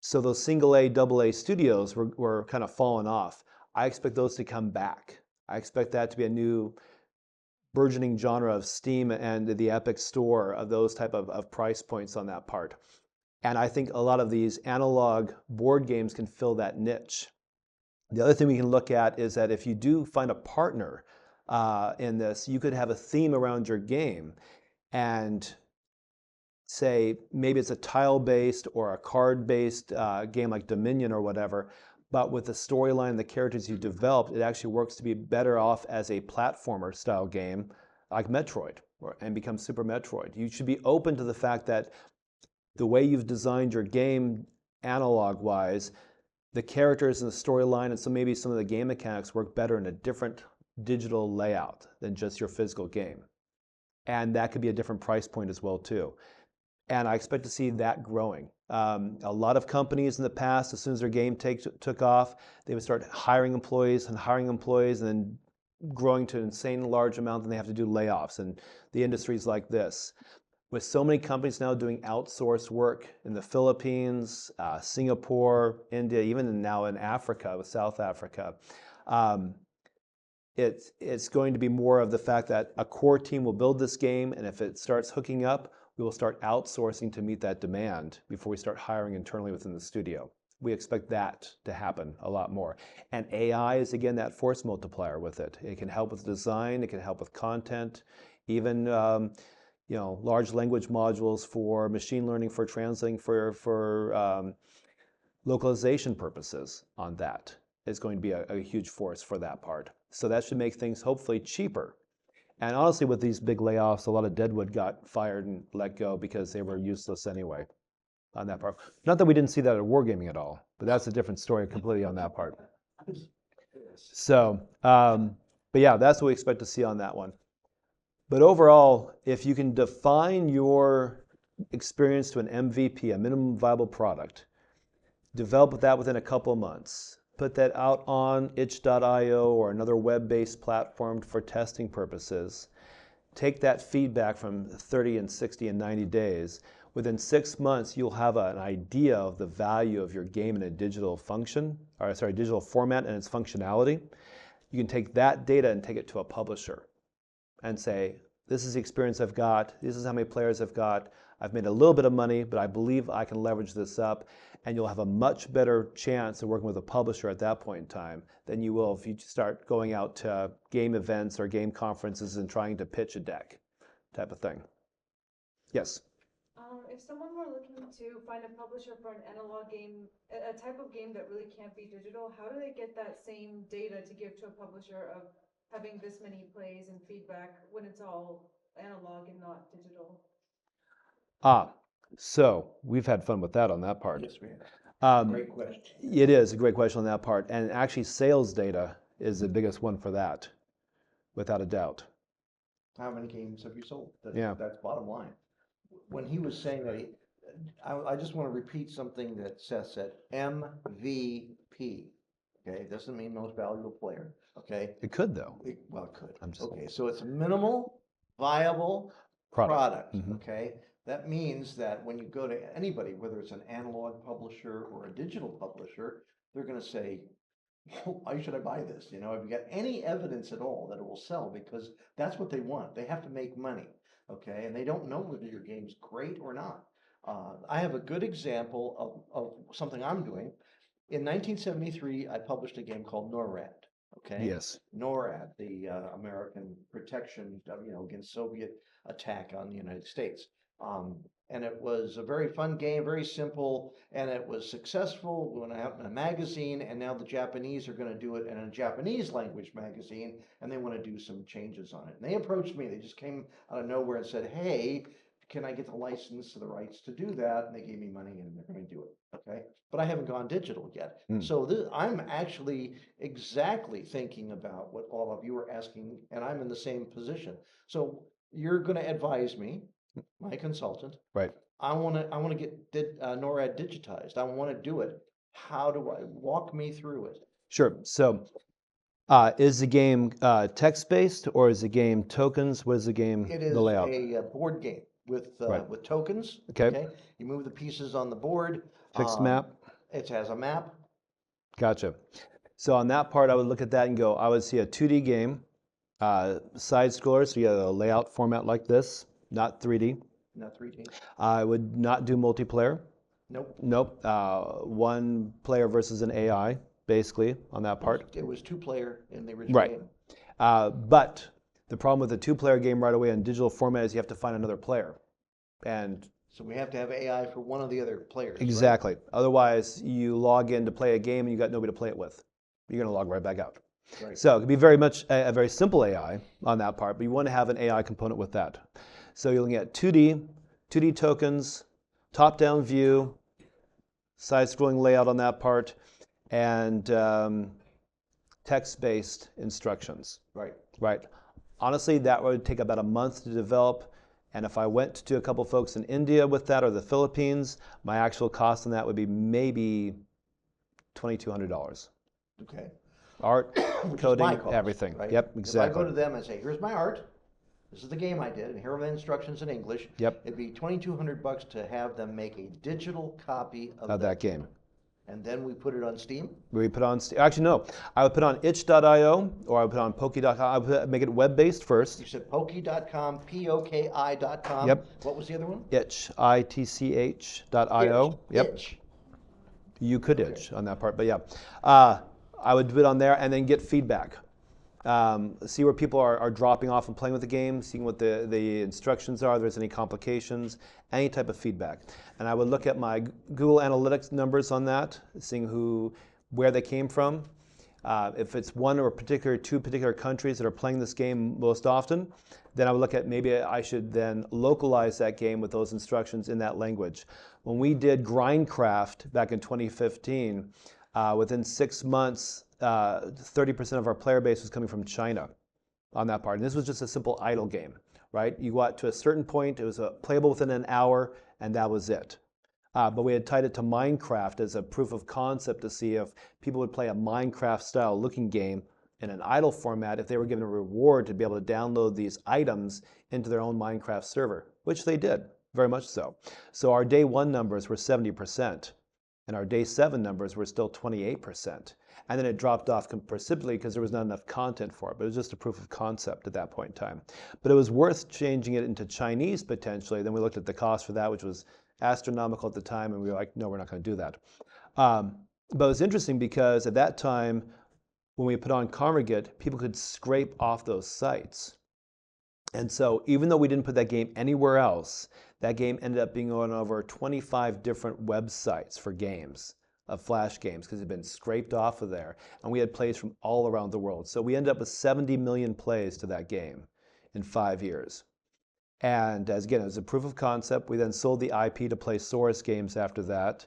So those single A, double A studios were kind of falling off. I expect those to come back. I expect that to be a new burgeoning genre of Steam and the Epic Store, of those type of price points on that part. And I think a lot of these analog board games can fill that niche. The other thing we can look at is that if you do find a partner in this, you could have a theme around your game, and say maybe it's a tile-based or a card-based game like Dominion or whatever, but with the storyline and the characters you developed, it actually works to be better off as a platformer style game like Metroid, and become Super Metroid. You should be open to the fact that the way you've designed your game analog-wise, the characters and the storyline and so maybe some of the game mechanics work better in a different digital layout than just your physical game. And that could be a different price point as well too. And I expect to see that growing. A lot of companies in the past, as soon as their game took off, they would start hiring employees and then growing to an insane large amount, and they have to do layoffs. And the industry's like this. With so many companies now doing outsourced work in the Philippines, Singapore, India, even now in Africa, with South Africa, it's going to be more of the fact that a core team will build this game, and if it starts hooking up, we will start outsourcing to meet that demand before we start hiring internally within the studio. We expect that to happen a lot more. And AI is, again, that force multiplier with it. It can help with design, it can help with content, even large language modules for machine learning, for translating, for localization purposes on that is going to be a huge force for that part. So that should make things hopefully cheaper. And honestly, with these big layoffs, a lot of Deadwood got fired and let go because they were useless anyway on that part. Not that we didn't see that at Wargaming at all, but that's a different story completely on that part. So, but yeah, that's what we expect to see on that one. But overall, if you can define your experience to an MVP, a minimum viable product, develop that within a couple of months, put that out on itch.io or another web-based platform for testing purposes, take that feedback from 30 and 60 and 90 days. Within 6 months, you'll have an idea of the value of your game in a digital digital format and its functionality. You can take that data and take it to a publisher and say, this is the experience I've got, this is how many players I've got, I've made a little bit of money, but I believe I can leverage this up, and you'll have a much better chance of working with a publisher at that point in time than you will if you start going out to game events or game conferences and trying to pitch a deck type of thing. Yes? If someone were looking to find a publisher for an analog game, a type of game that really can't be digital, how do they get that same data to give to a publisher of having this many plays and feedback when it's all analog and not digital? So we've had fun with that on that part. Yes, we have. Great question. It is a great question on that part. And actually sales data is the biggest one for that, without a doubt. How many games have you sold? Yeah. That's bottom line. When he was saying that, I just want to repeat something that Seth said, MVP. Okay, it doesn't mean most valuable player, okay? It could though. Well, it could. I'm just- Okay, so it's a minimal viable product, Mhm. okay? That means that when you go to anybody, whether it's an analog publisher or a digital publisher, they're gonna say, why should I buy this? You know, have you got any evidence at all that it will sell? Because that's what they want. They have to make money, okay? And they don't know whether your game's great or not. I have a good example of something I'm doing. In 1973, I published a game called NORAD, okay? Yes. NORAD, the American protection, against Soviet attack on the United States. And it was a very fun game, very simple, and it was successful. We went out in a magazine, and now the Japanese are going to do it in a Japanese language magazine, and they want to do some changes on it. And they approached me. They just came out of nowhere and said, hey, can I get the license to the rights to do that? And they gave me money, and they're going to do it, okay? But I haven't gone digital yet. So I'm actually exactly thinking about what all of you are asking, and I'm in the same position. So you're going to advise me, my consultant. Right. I want to get NORAD digitized. I want to do it. How do I walk me through it? Sure. So, is the game text-based or is the game tokens? What is the game, It is the layout? a board game with Right. with tokens. Okay. You move the pieces on the board. Fixed map? It has a map. Gotcha. So on that part, I would look at that and go, I would see a 2D game, side scroller, so you have a layout format like this, not 3D. Not 3D. I would not do multiplayer. Nope. Nope. One player versus an AI, basically, on that part. It was 2-player in the original Right. game. But the problem with a 2-player game right away in digital format is you have to find another player. And So we have to have AI for one of the other players. right? exactly. Otherwise, you log in to play a game and you got nobody to play it with. You're going to log right back out. Right. So it could be very much a very simple AI on that part, but you want to have an AI component with that. So you're looking at 2D tokens, top-down view, side-scrolling layout on that part, and text-based instructions. Right. Right. Honestly, that would take about a month to develop. And if I went to a couple folks in India with that or the Philippines, my actual cost on that would be maybe $2,200. Okay. Art, Which is coding, my cost, everything. right? Yep, If I exactly. go to them and say, here's my art, this is the game I did, and here are the instructions in English. Yep. It'd be $2,200 to have them make a digital copy Of that game. And then we put it on Steam. We put on, actually no, I would put on itch.io or I would put on Poki.com. I would make it web-based first. You said Poki.com, Poki.com. Yep. What was the other one? Itch, itch.io. Yep. Itch. You could itch on that part, but yeah. I would do it on there and then get feedback. See where people are dropping off and playing with the game, seeing what the instructions are, if there's any complications, any type of feedback. And I would look at my Google Analytics numbers on that, seeing where they came from. If it's one or two particular countries that are playing this game most often, then I would look at maybe I should then localize that game with those instructions in that language. When we did Grindcraft back in 2015, within 6 months, 30% of our player base was coming from China on that part. And this was just a simple idle game, right? You got to a certain point, it was playable within an hour, and that was it. But we had tied it to Minecraft as a proof of concept to see if people would play a Minecraft-style looking game in an idle format if they were given a reward to be able to download these items into their own Minecraft server, which they did, very much so. So our day 1 numbers were 70%, and our day 7 numbers were still 28%. And then it dropped off precipitously because there was not enough content for it, but it was just a proof of concept at that point in time. But it was worth changing it into Chinese potentially. Then we looked at the cost for that, which was astronomical at the time, and we were like, no, we're not going to do that. But it was interesting because at that time, when we put on Congregate, people could scrape off those sites. And so even though we didn't put that game anywhere else, that game ended up being on over 25 different websites for games, of Flash games, because it had been scraped off of there. And we had plays from all around the world. So we ended up with 70 million plays to that game in 5 years. And as again, it was a proof of concept. We then sold the IP to Play Source Games after that.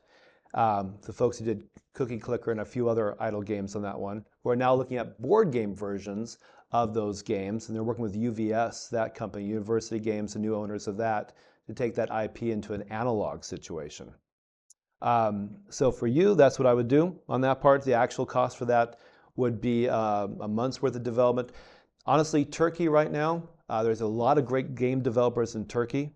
The folks who did Cookie Clicker and a few other idle games on that one, who are now looking at board game versions of those games. And they're working with UVS, that company, University Games, the new owners of that, to take that IP into an analog situation. So for you, that's what I would do on that part. The actual cost for that would be a month's worth of development. Honestly, Turkey right now, there's a lot of great game developers in Turkey.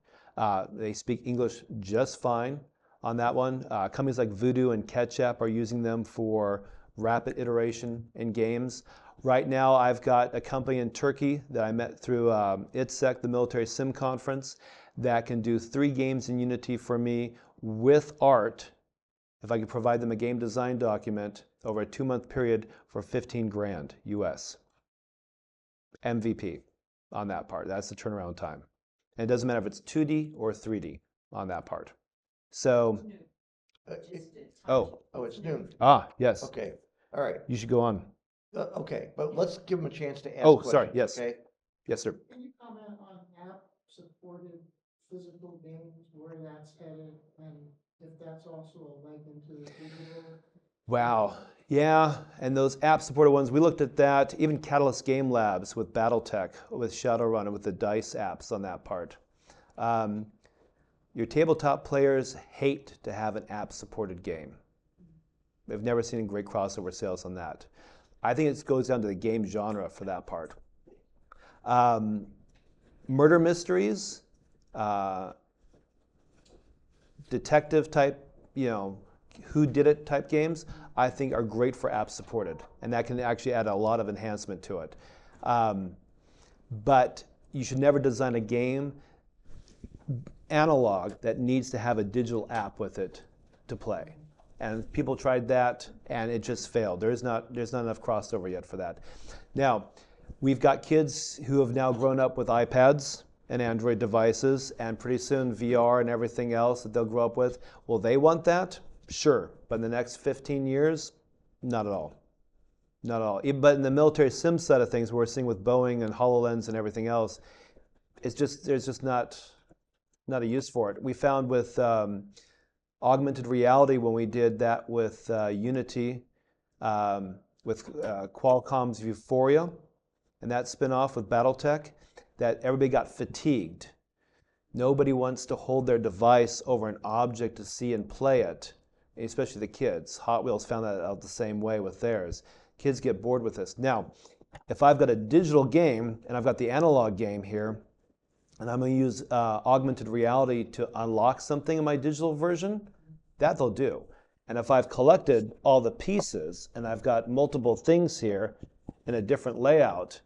They speak English just fine on that one. Companies like Voodoo and Ketchup are using them for rapid iteration in games. Right now, I've got a company in Turkey that I met through ITSEC, the Military Sim Conference, that can do 3 games in Unity for me with art, if I could provide them a game design document over a 2-month period for 15 grand US. MVP on that part. That's the turnaround time. And it doesn't matter if it's 2D or 3D on that part. So, oh, it's noon. yes. Okay, all right. You should go on. Okay, but let's give them a chance to ask Oh, questions. sorry, yes. Okay? Yes, sir. Can you comment on app-supported physical games, where that's headed, and if that's also a leg into the digital? Wow. Yeah, and those app-supported ones, we looked at that. Even Catalyst Game Labs with BattleTech, with Shadowrun, and with the DICE apps on that part. Your tabletop players hate to have an app-supported game. They've never seen great crossover sales on that. I think it goes down to the game genre for that part. Murder mysteries, detective type, who did it type games, I think are great for app supported, and that can actually add a lot of enhancement to it. But you should never design a game analog that needs to have a digital app with it to play. And people tried that, and it just failed. There's not enough crossover yet for that. Now, we've got kids who have now grown up with iPads and Android devices, and pretty soon VR and everything else that they'll grow up with. Will they want that? Sure, but in the next 15 years, not at all. Not at all. But in the military sim side of things, we're seeing with Boeing and HoloLens and everything else, there's just not a use for it. We found with augmented reality when we did that with Unity, with Qualcomm's Vuforia, and that spin-off with BattleTech, that everybody got fatigued. Nobody wants to hold their device over an object to see and play it, especially the kids. Hot Wheels found that out the same way with theirs. Kids get bored with this. Now, if I've got a digital game and I've got the analog game here, and I'm going to use augmented reality to unlock something in my digital version, that they'll do. And if I've collected all the pieces and I've got multiple things here in a different layout,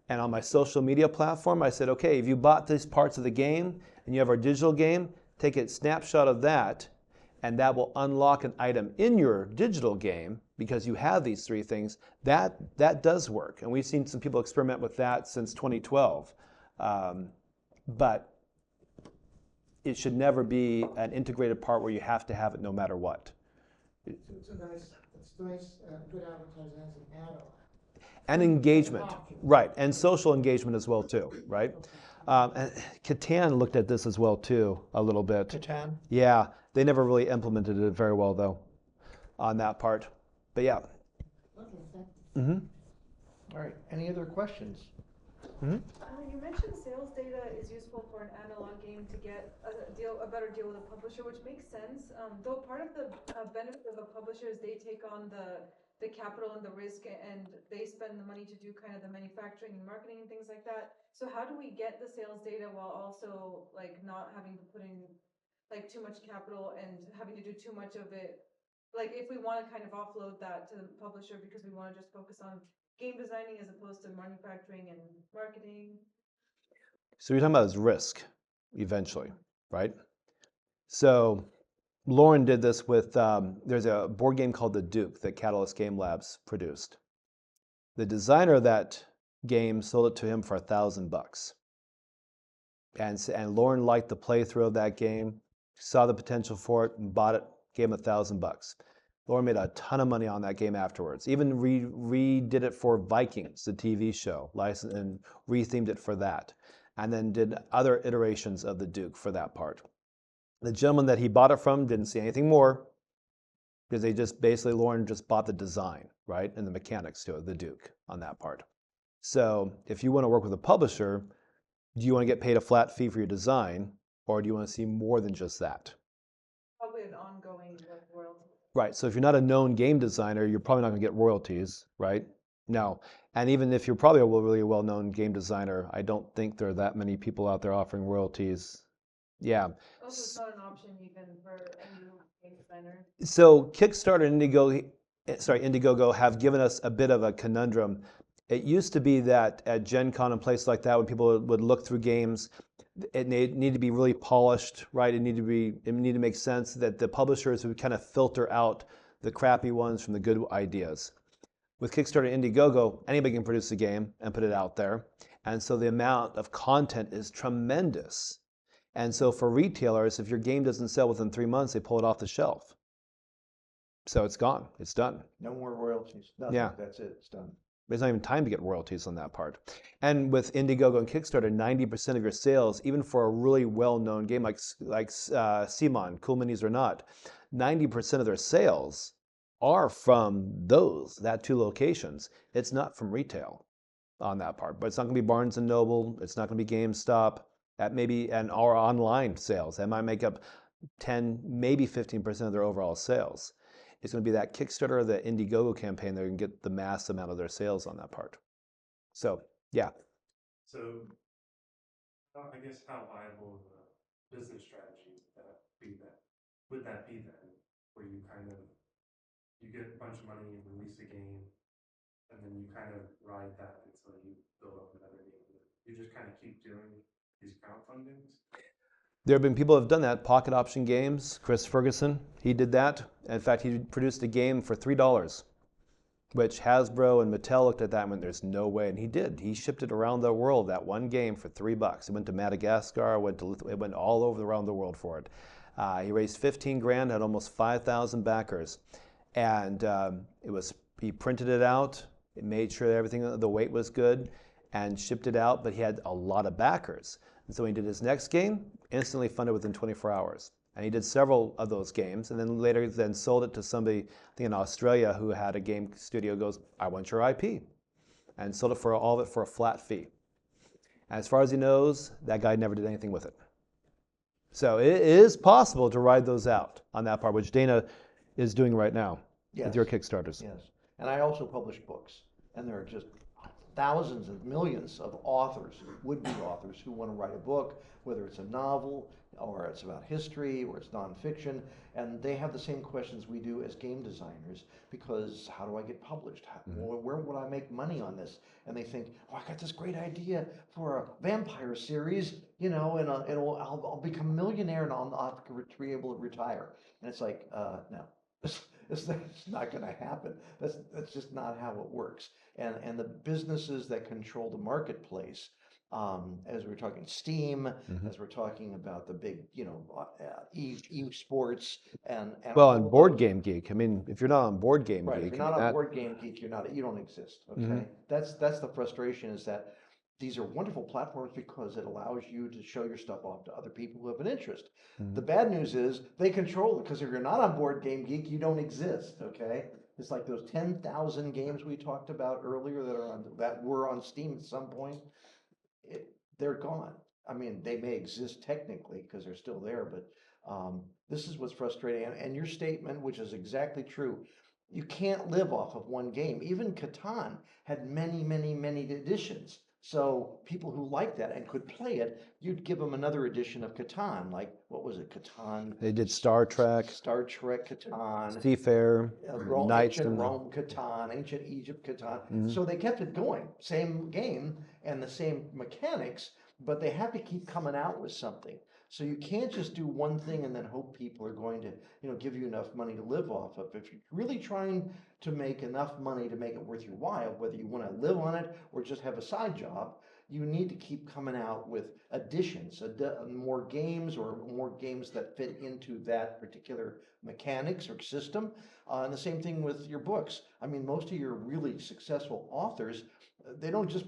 and on my social media platform, I said, okay, if you bought these parts of the game and you have our digital game, take a snapshot of that, and that will unlock an item in your digital game because you have these 3 things. That does work. And we've seen some people experiment with that since 2012. But it should never be an integrated part where you have to have it no matter what. It's nice, good advertising as an add-on. And engagement, right, and social engagement as well too, right? And Catan looked at this as well too, a little bit. Catan? Yeah, they never really implemented it very well though, on that part. But yeah. All right, any other questions? You mentioned sales data is useful for an analog game to get a better deal with a publisher, which makes sense. Though part of the benefit of a publisher is they take on the capital and the risk, and they spend the money to do kind of the manufacturing and marketing and things like that. So how do we get the sales data while also not having to put in too much capital and having to do too much of it? If we want to kind of offload that to the publisher because we want to just focus on game designing as opposed to manufacturing and marketing. So you're talking about is risk, eventually, right? So Lauren did this with, there's a board game called The Duke that Catalyst Game Labs produced. The designer of that game sold it to him for $1,000. And Lauren liked the playthrough of that game, saw the potential for it, and bought it, gave him $1,000. Lauren made a ton of money on that game afterwards. Even redid it for Vikings, the TV show, licensed and rethemed it for that. And then did other iterations of the Duke for that part. The gentleman that he bought it from didn't see anything more because they just basically, Lauren just bought the design, right? And the mechanics to it, the Duke on that part. So if you want to work with a publisher, do you want to get paid a flat fee for your design, or do you want to see more than just that? Probably an ongoing revenue. Right. So if you're not a known game designer, you're probably not going to get royalties, right? No. And even if you're probably a really well-known game designer, I don't think there are that many people out there offering royalties. Yeah. Also, it's not an option even for a new game designer. So Kickstarter and Indiegogo have given us a bit of a conundrum. It used to be that at Gen Con and places like that, when people would look through games, it need to be really polished, right? It need to make sense that the publishers would kind of filter out the crappy ones from the good ideas. With Kickstarter and Indiegogo, anybody can produce a game and put it out there. And so the amount of content is tremendous. And so for retailers, if your game doesn't sell within 3 months, they pull it off the shelf. So it's gone. It's done. No more royalties. Nothing. Yeah. That's it. It's done. There's not even time to get royalties on that part. And with Indiegogo and Kickstarter, 90% of your sales, even for a really well-known game like Simon, Cool Minis or Not, 90% of their sales are from that two locations. It's not from retail on that part. But it's not going to be Barnes & Noble. It's not going to be GameStop. That maybe, and our online sales. That might make up 10, maybe 15% of their overall sales. It's going to be that Kickstarter or the Indiegogo campaign that can get the mass amount of their sales on that part. So, yeah. So, I guess how viable of a business strategy would that be then, where you get a bunch of money and release a game, and then you kind of ride that until you build up another game. You just kind of keep doing these crowdfundings. There have been people who have done that. Pocket Option Games, Chris Ferguson, he did that. In fact, he produced a game for $3, which Hasbro and Mattel looked at that and went, there's no way. And he did. He shipped it around the world, that one game, for $3. It went to Madagascar, it went all over around the world for it. He raised 15 grand, had almost 5,000 backers. And he printed it out, it made sure that everything, the weight was good, and shipped it out, but he had a lot of backers. And so when he did his next game, instantly funded within 24 hours. And he did several of those games, and then later sold it to somebody, I think in Australia, who had a game studio, goes, I want your IP. And sold it for all of it for a flat fee. And as far as he knows, that guy never did anything with it. So it is possible to ride those out on that part, which Dana is doing right now with your Kickstarters. Yes. And I also publish books, and there are just thousands and millions of authors, would-be authors, who want to write a book, whether it's a novel or it's about history or it's nonfiction, and they have the same questions we do as game designers, because how do I get published? Where would I make money on this? And they think, oh, I got this great idea for a vampire series, and I'll become a millionaire and I'll be able to retire. And it's like, no. It's not going to happen. That's just not how it works. And the businesses that control the marketplace, as we're talking Steam, as we're talking about the big, e-sports and well, on Board Game Geek. I mean, if you're not on Board Game right, Geek, if you're not on Board Game Geek, you don't exist. Okay, that's the frustration, is that these are wonderful platforms because it allows you to show your stuff off to other people who have an interest. The bad news is they control it, because if you're not on Board Game Geek, you don't exist, okay? It's like those 10,000 games we talked about earlier that were on Steam at some point. They're gone. I mean, they may exist technically because they're still there, but this is what's frustrating. And your statement, which is exactly true, you can't live off of one game. Even Catan had many, many, many editions. So people who liked that and could play it, you'd give them another edition of Catan, like, what was it, Catan? They did Star Trek, Catan, Seafarer, Knights Ancient and Rome Catan, Ancient Egypt Catan. So they kept it going, same game and the same mechanics, but they have to keep coming out with something. So you can't just do one thing and then hope people are going to, give you enough money to live off of. If you're really trying to make enough money to make it worth your while, whether you want to live on it or just have a side job, you need to keep coming out with additions, more games, or more games that fit into that particular mechanics or system. And the same thing with your books. I mean, most of your really successful authors, they don't just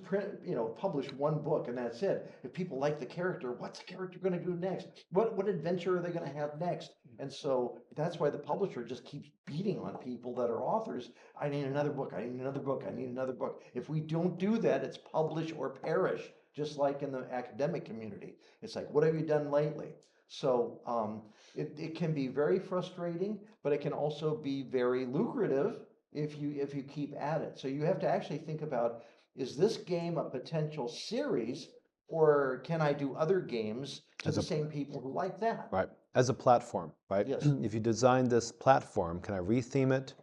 publish one book and that's it. If people like the character, what's the character going to do next? What adventure are they going to have next? And so that's why the publisher just keeps beating on people that are authors. I need another book. I need another book. I need another book. If we don't do that, it's publish or perish, just like in the academic community. It's like, what have you done lately? So it can be very frustrating, but it can also be very lucrative if you keep at it. So you have to actually think about, is this game a potential series, or can I do other games to As the a same people who like that? Right. As a platform, right? Yes. If you design this platform, can I retheme it,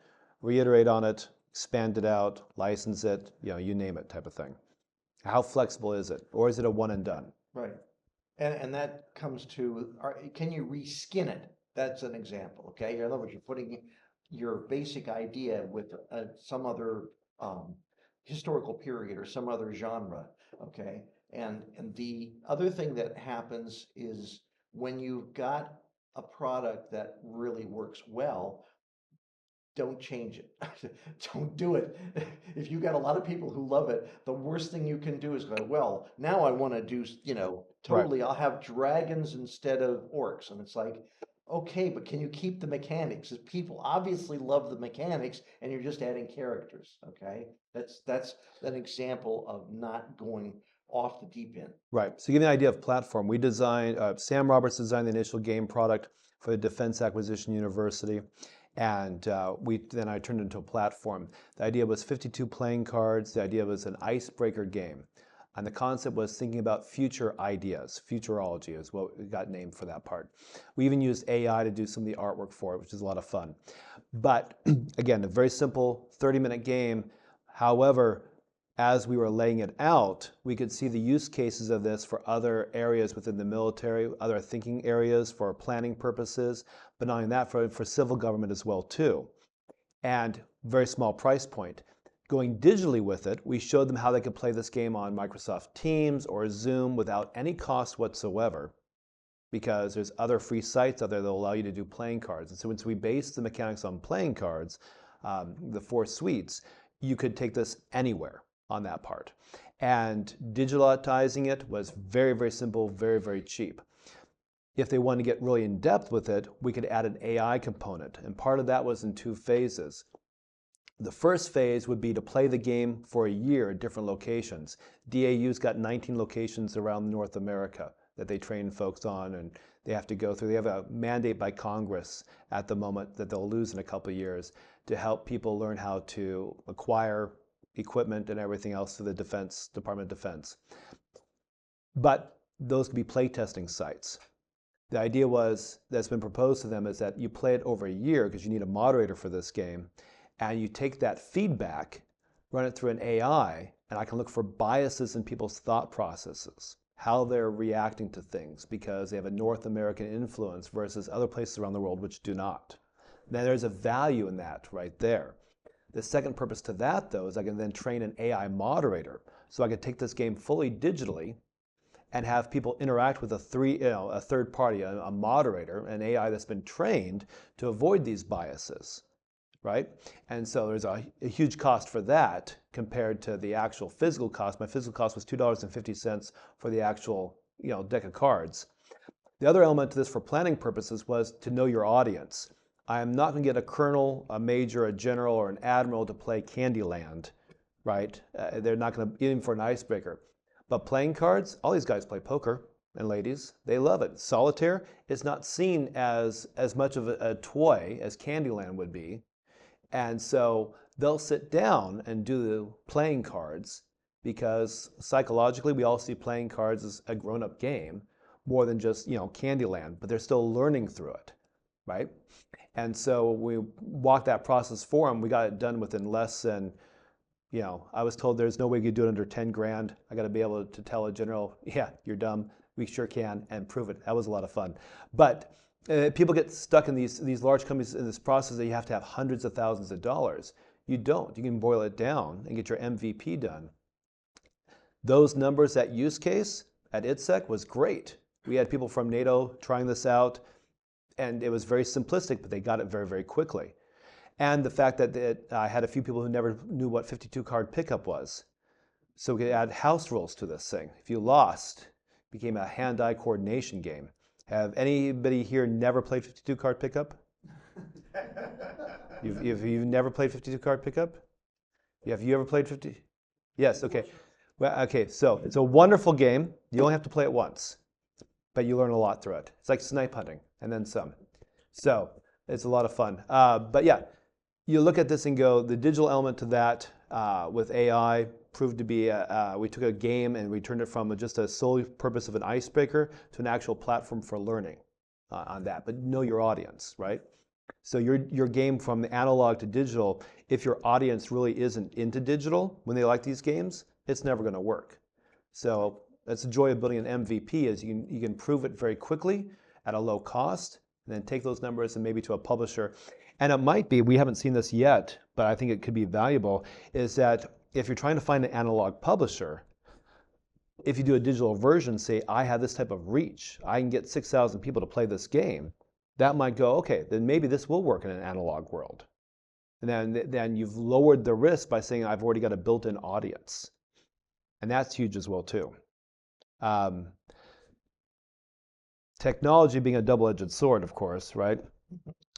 reiterate on it, expand it out, license it, you name it type of thing? How flexible is it? Or is it a one and done? Right. And that comes to, can you reskin it? That's an example, okay? In other words, you're putting your basic idea with some other historical period or some other genre, okay? And the other thing that happens is when you've got a product that really works well, don't change it. Don't do it. If you got a lot of people who love it, the worst thing you can do is go, well, now I want to do, Right. totally, I'll have dragons instead of orcs. And it's like, okay, but can you keep the mechanics? 'Cause people obviously love the mechanics and you're just adding characters, okay? That's an example of not going off the deep end. Right. So give you an idea of platform. We designed, Sam Roberts designed the initial game product for the Defense Acquisition University. And then I turned it into a platform. The idea was 52 playing cards. The idea was an icebreaker game. And the concept was thinking about future ideas. Futurology is what we got named for that part. We even used AI to do some of the artwork for it, which is a lot of fun. But again, a very simple 30-minute game. However, as we were laying it out, we could see the use cases of this for other areas within the military, other thinking areas for planning purposes, but not only that, for civil government as well too. And very small price point. Going digitally with it, we showed them how they could play this game on Microsoft Teams or Zoom without any cost whatsoever, because there's other free sites out there that will allow you to do playing cards. And so once we based the mechanics on playing cards, the 4 suites, you could take this anywhere on that part. And digitalizing it was very, very simple, very, very cheap. If they wanted to get really in depth with it, we could add an AI component. And part of that was in 2 phases. The first phase would be to play the game for a year at different locations. DAU's got 19 locations around North America that they train folks on, and they have to go through. They have a mandate by Congress at the moment that they'll lose in a couple of years to help people learn how to acquire equipment and everything else to the Department of Defense. But those could be playtesting sites. The idea that's been proposed to them is that you play it over a year because you need a moderator for this game, and you take that feedback, run it through an AI, and I can look for biases in people's thought processes, how they're reacting to things because they have a North American influence versus other places around the world which do not. Now there's a value in that right there. The second purpose to that, though, is I can then train an AI moderator. So I could take this game fully digitally and have people interact with a third party, a moderator, an AI that's been trained to avoid these biases, right? And so there's a huge cost for that compared to the actual physical cost. My physical cost was $2.50 for the actual deck of cards. The other element to this for planning purposes was to know your audience. I am not going to get a colonel, a major, a general, or an admiral to play Candyland, right? They're not going to, even for an icebreaker. But playing cards, all these guys play poker, and ladies, they love it. Solitaire is not seen as much of a toy as Candyland would be. And so they'll sit down and do the playing cards because psychologically we all see playing cards as a grown-up game more than just, Candyland, but they're still learning through it, right? And so we walked that process for them. We got it done within less than, I was told there's no way you could do it under 10 grand. I got to be able to tell a general, yeah, you're dumb. We sure can, and prove it. That was a lot of fun. But people get stuck in these large companies in this process that you have to have hundreds of thousands of dollars. You don't. You can boil it down and get your MVP done. Those numbers, that use case at ITSEC was great. We had people from NATO trying this out, and it was very simplistic, but they got it very, very quickly. And the fact that I had a few people who never knew what 52 card pickup was. So we could add house rules to this thing. If you lost, it became a hand-eye coordination game. Have anybody here never played 52 card pickup? You've never played 52 card pickup? Have you ever played 50? Yes, okay. Well, okay, so it's a wonderful game. You only have to play it once. but you learn a lot through it. It's like snipe hunting and then some. So it's a lot of fun. But yeah, you look at this and go, the digital element to that with AI proved to be, we took a game and we turned it from just a sole purpose of an icebreaker to an actual platform for learning on that. But know your audience, right? So your game from the analog to digital, if your audience really isn't into digital when they like these games, it's never going to work. So that's the joy of building an MVP is you can prove it very quickly at a low cost, and then take those numbers and maybe to a publisher. And it might be, we haven't seen this yet, but I think it could be valuable, is that if you're trying to find an analog publisher, if you do a digital version, say, I have this type of reach, I can get 6,000 people to play this game, that might go, okay, then maybe this will work in an analog world. And then you've lowered the risk by saying, I've already got a built-in audience. And that's huge as well, too. Technology being a double-edged sword, of course, right?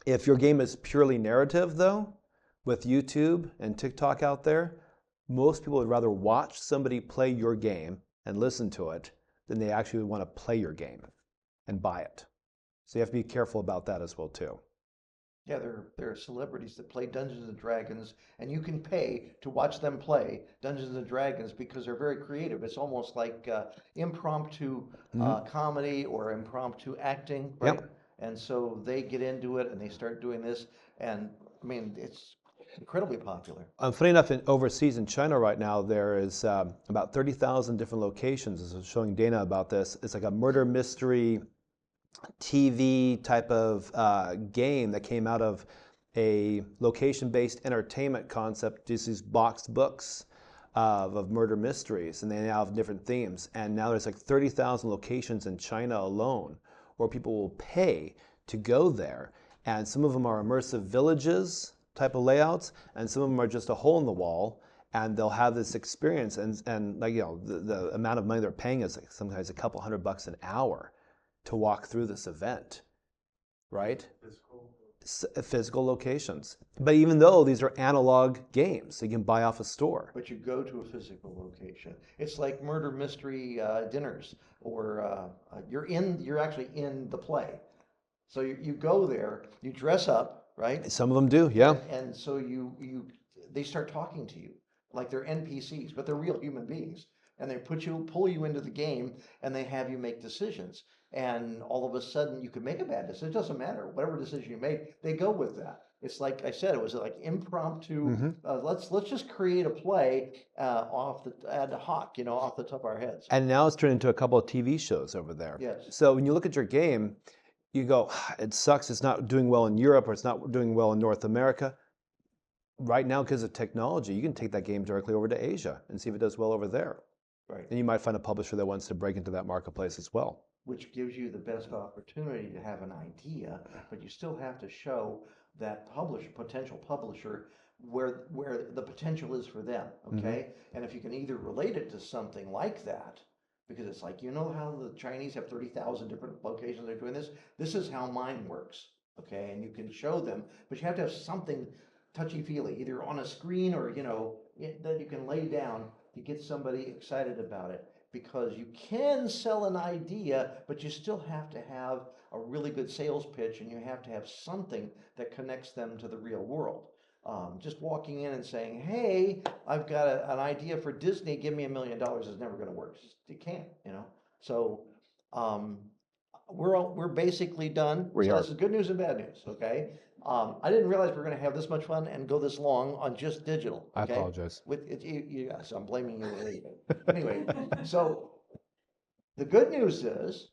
If your game is purely narrative, though, with YouTube and TikTok out there, most people would rather watch somebody play your game and listen to it than they actually want to play your game and buy it. So you have to be careful about that as well, too. Yeah, there are celebrities that play Dungeons and Dragons, and you can pay to watch them play Dungeons and Dragons because they're very creative. It's almost like impromptu comedy or impromptu acting, right? Yep. And so they get into it and they start doing this, and I mean, it's incredibly popular. Funny enough, overseas in China right now, there is about 30,000 different locations. As I was showing Dana about this, it's like a murder mystery TV type of game that came out of a location-based entertainment concept, just these boxed books of murder mysteries, and they now have different themes. And now there's like 30,000 locations in China alone where people will pay to go there. And some of them are immersive villages type of layouts, and some of them are just a hole in the wall, and they'll have this experience. And like, you know, the amount of money they're paying is like sometimes a couple $100 an hour to walk through this event, right? Physical locations. But even though these are analog games, you can buy off a store. But you go to a physical location. It's like murder mystery dinners, or you're actually in the play. So you go there, you dress up, right? Some of them do, yeah. And so they start talking to you like they're NPCs, but they're real human beings. And they pull you into the game, and they have you make decisions. And all of a sudden, you can make a bad decision. It doesn't matter. Whatever decision you make, they go with that. It's like I said, it was like impromptu. Let's just create a play off the ad hoc, off the top of our heads. And now it's turned into a couple of TV shows over there. Yes. So when you look at your game, you go, it sucks. It's not doing well in Europe, or it's not doing well in North America. Right now, because of technology, you can take that game directly over to Asia and see if it does well over there. Right. And you might find a publisher that wants to break into that marketplace as well. Which gives you the best opportunity to have an idea, but you still have to show that potential publisher where the potential is for them, okay? And if you can either relate it to something like that, because it's like, how the Chinese have 30,000 different locations they're doing this? This is how mine works, okay? And you can show them, but you have to have something touchy-feely, either on a screen or, that you can lay down to get somebody excited about it. Because you can sell an idea, but you still have to have a really good sales pitch, and you have to have something that connects them to the real world. Just walking in and saying, hey, I've got an idea for Disney, give me $1 million, is never going to work. You can't, So we're basically done. We So are. this is good news and bad news, okay? I didn't realize we were going to have this much fun and go this long on just digital. Okay? I apologize. Yes, I'm blaming you. Anyway, so the good news is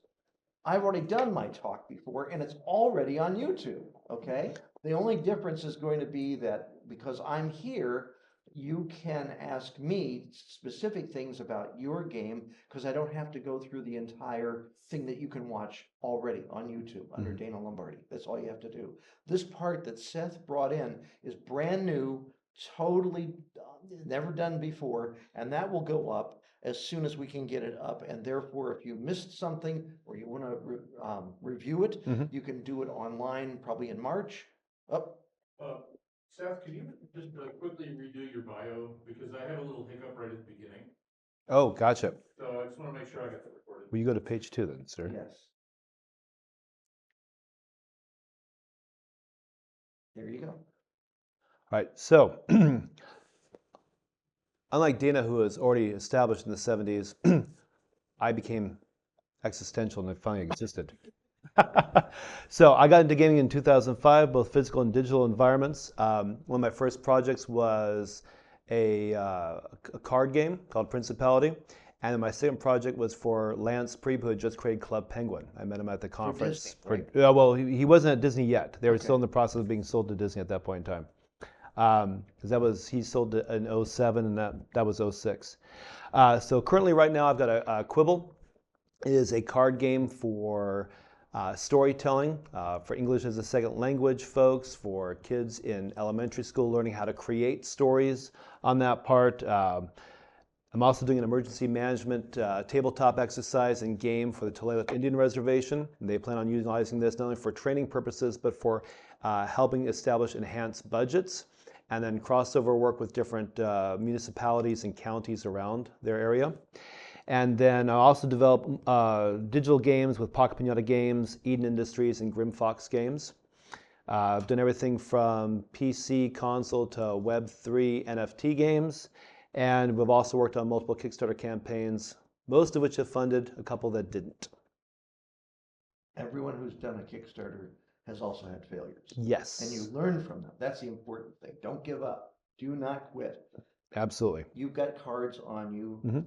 I've already done my talk before, and it's already on YouTube. Okay. The only difference is going to be that because I'm here, you can ask me specific things about your game, because I don't have to go through the entire thing that you can watch already on YouTube under Dana Lombardy. That's all you have to do. This part that Seth brought in is brand new, totally never done before, and that will go up as soon as we can get it up. And therefore, if you missed something or you want to review it, you can do it online probably in March. Seth, can you just quickly redo your bio, because I had a little hiccup right at the beginning. Oh, gotcha. So I just want to make sure I got that recorded. Will you go to page 2 then, sir? Yes. There you go. All right, so unlike Dana, who was already established in the 70s, I became existential and it finally existed. So I got into gaming in 2005, both physical and digital environments. One of my first projects was a card game called Principality. And then my second project was for Lance Preeb, who had just created Club Penguin. I met him at the conference. Disney, right? Yeah, well, he wasn't at Disney yet. They were Okay. still in the process of being sold to Disney at that point in time. Because he sold it in 07 and that was 06. So currently right now I've got a Quibble. It is a card game for storytelling, for English as a second language folks, for kids in elementary school learning how to create stories on that part. I'm also doing an emergency management tabletop exercise and game for the Tulalip Indian Reservation. They plan on utilizing this not only for training purposes, but for helping establish enhanced budgets and then crossover work with different municipalities and counties around their area. And then I also develop digital games with Pocket Pinata Games, Eden Industries, and Grim Fox Games. I've done everything from PC, console to Web3 NFT games. And we've also worked on multiple Kickstarter campaigns, most of which have funded, a couple that didn't. Everyone who's done a Kickstarter has also had failures. Yes. And you learn from them. That's the important thing. Don't give up. Do not quit. Absolutely. You've got cards on you. Mhm.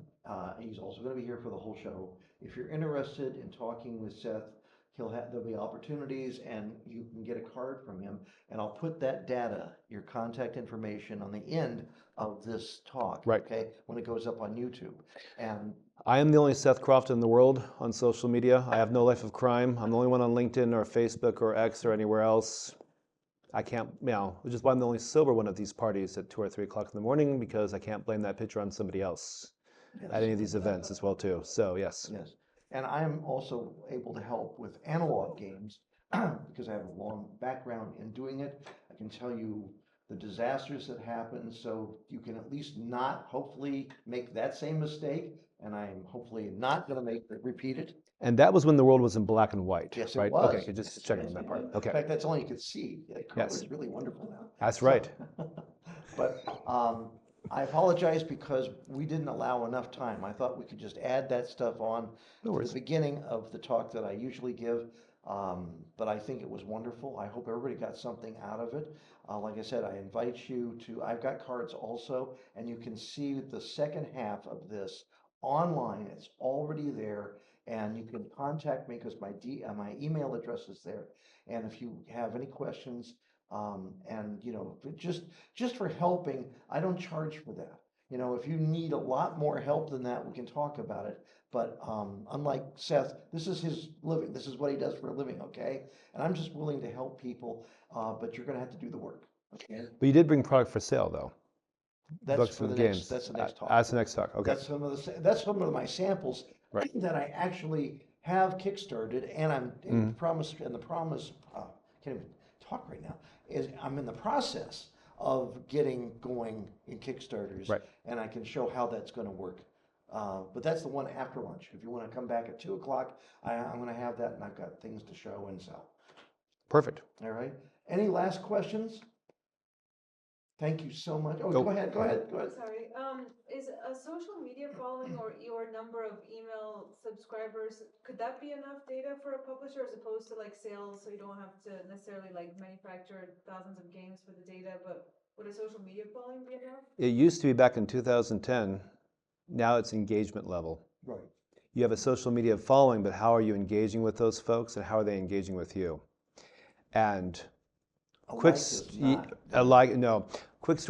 He's also going to be here for the whole show. If you're interested in talking with Seth, there'll be opportunities and you can get a card from him. And I'll put that data, your contact information on the end of this talk. Right. Okay, when it goes up on YouTube. And I am the only Seth Crofton in the world on social media. I have no life of crime. I'm the only one on LinkedIn or Facebook or X or anywhere else. I can't, which is why I'm the only sober one at these parties at 2 or 3 o'clock in the morning, because I can't blame that picture on somebody else at any of these events as well too. So yes. yes, and I'm also able to help with analog games because I have a long background in doing it. I can tell you the disasters that happen, so you can at least not hopefully make that same mistake. And I'm hopefully not going to repeat it. And that was when the world was in black and white. Yes, it right? was. Okay, just checking on that part. Okay. In fact, that's all you could see. Color Yes. is really wonderful now. That's right. But I apologize because we didn't allow enough time. I thought we could just add that stuff on No to worries. the beginning of the talk that I usually give. But I think it was wonderful. I hope everybody got something out of it. Like I said, I invite you to, I've got cards also, and you can see the second half of this online. It's already there, and you can contact me because my email address is there. And if you have any questions, and just for helping, I don't charge for that. If you need a lot more help than that, we can talk about it. But unlike Seth, this is his living. This is what he does for a living, okay? And I'm just willing to help people, but you're going to have to do the work, okay? But you did bring product for sale though. That's Books for and the games. next. That's the next talk. That's the next talk. Okay. That's some of my samples Right. that I actually have kickstarted, and I'm in the promise. And the promise can't even talk right now. Is I'm in the process of getting going in Kickstarters, Right. and I can show how that's going to work. But that's the one after lunch. If you want to come back at 2 o'clock, I'm going to have that, and I've got things to show and sell. Perfect. All right. Any last questions? Thank you so much. Oh, Go. go ahead. Sorry, is a social media following or your number of email subscribers, could that be enough data for a publisher as opposed to like sales, so you don't have to necessarily like manufacture thousands of games for the data, but would a social media following be enough? It used to be back in 2010. Now it's engagement level. Right. You have a social media following, but how are you engaging with those folks and how are they engaging with you? And quick story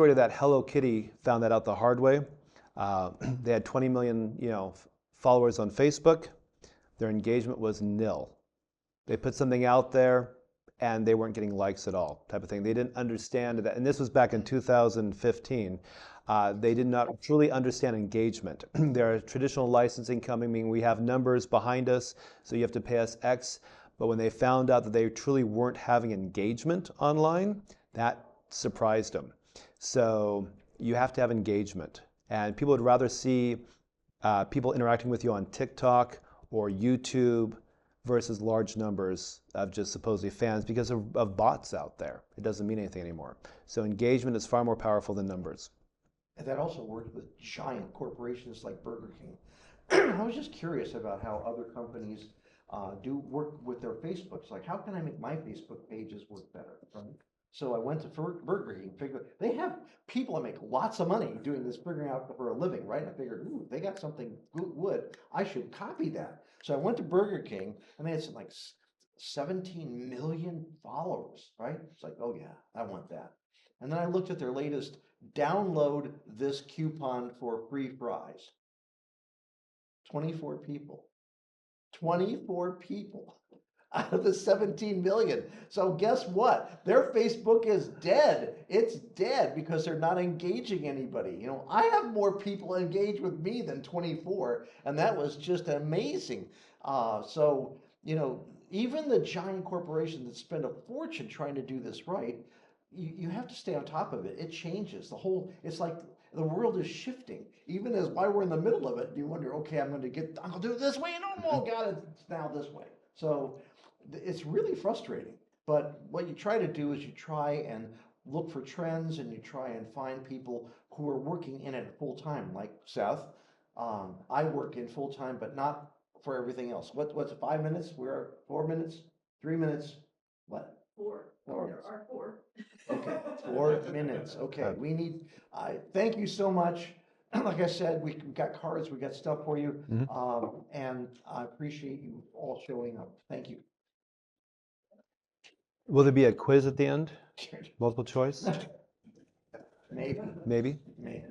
to that. Hello Kitty found that out the hard way. They had 20 million, followers on Facebook. Their engagement was nil. They put something out there and they weren't getting likes at all, type of thing. They didn't understand that, and this was back in 2015. They did not truly understand engagement. There are traditional licensing coming, meaning we have numbers behind us, so you have to pay us X. But when they found out that they truly weren't having engagement online, that surprised them. So you have to have engagement. And people would rather see people interacting with you on TikTok or YouTube versus large numbers of just supposedly fans because of bots out there. It doesn't mean anything anymore. So engagement is far more powerful than numbers. And that also works with giant corporations like Burger King. I was just curious about how other companies do work with their Facebooks. Like, how can I make my Facebook pages work better? Right? So I went to Burger King, figured they have people that make lots of money doing this, figuring out for a living, right? And I figured, ooh, they got something good. I should copy that. So I went to Burger King, and they had some, like 17 million followers, right? It's like, oh yeah, I want that. And then I looked at their latest download this coupon for free fries. 24 people. 24 people out of the 17 million. So guess what? Their Facebook is dead. It's dead because they're not engaging anybody. You know, I have more people engage with me than 24, and that was just amazing. So, you know, even the giant corporations that spend a fortune trying to do this right, you have to stay on top of it. It changes. It's like the world is shifting. Even as while we're in the middle of it, you wonder, okay, I'm gonna do it this way, and oh God, it's now this way. So it's really frustrating. But what you try to do is you try and look for trends, and you try and find people who are working in it full time, like Seth. I work in full time, but not for everything else. What's 5 minutes? We're 4 minutes, 3 minutes. What? Four. Four. There are four. Okay, 4 minutes. Okay, thank you so much. Like I said, we got cards, we got stuff for you. And I appreciate you all showing up. Thank you. Will there be a quiz at the end? Multiple choice? Maybe. Maybe? Maybe.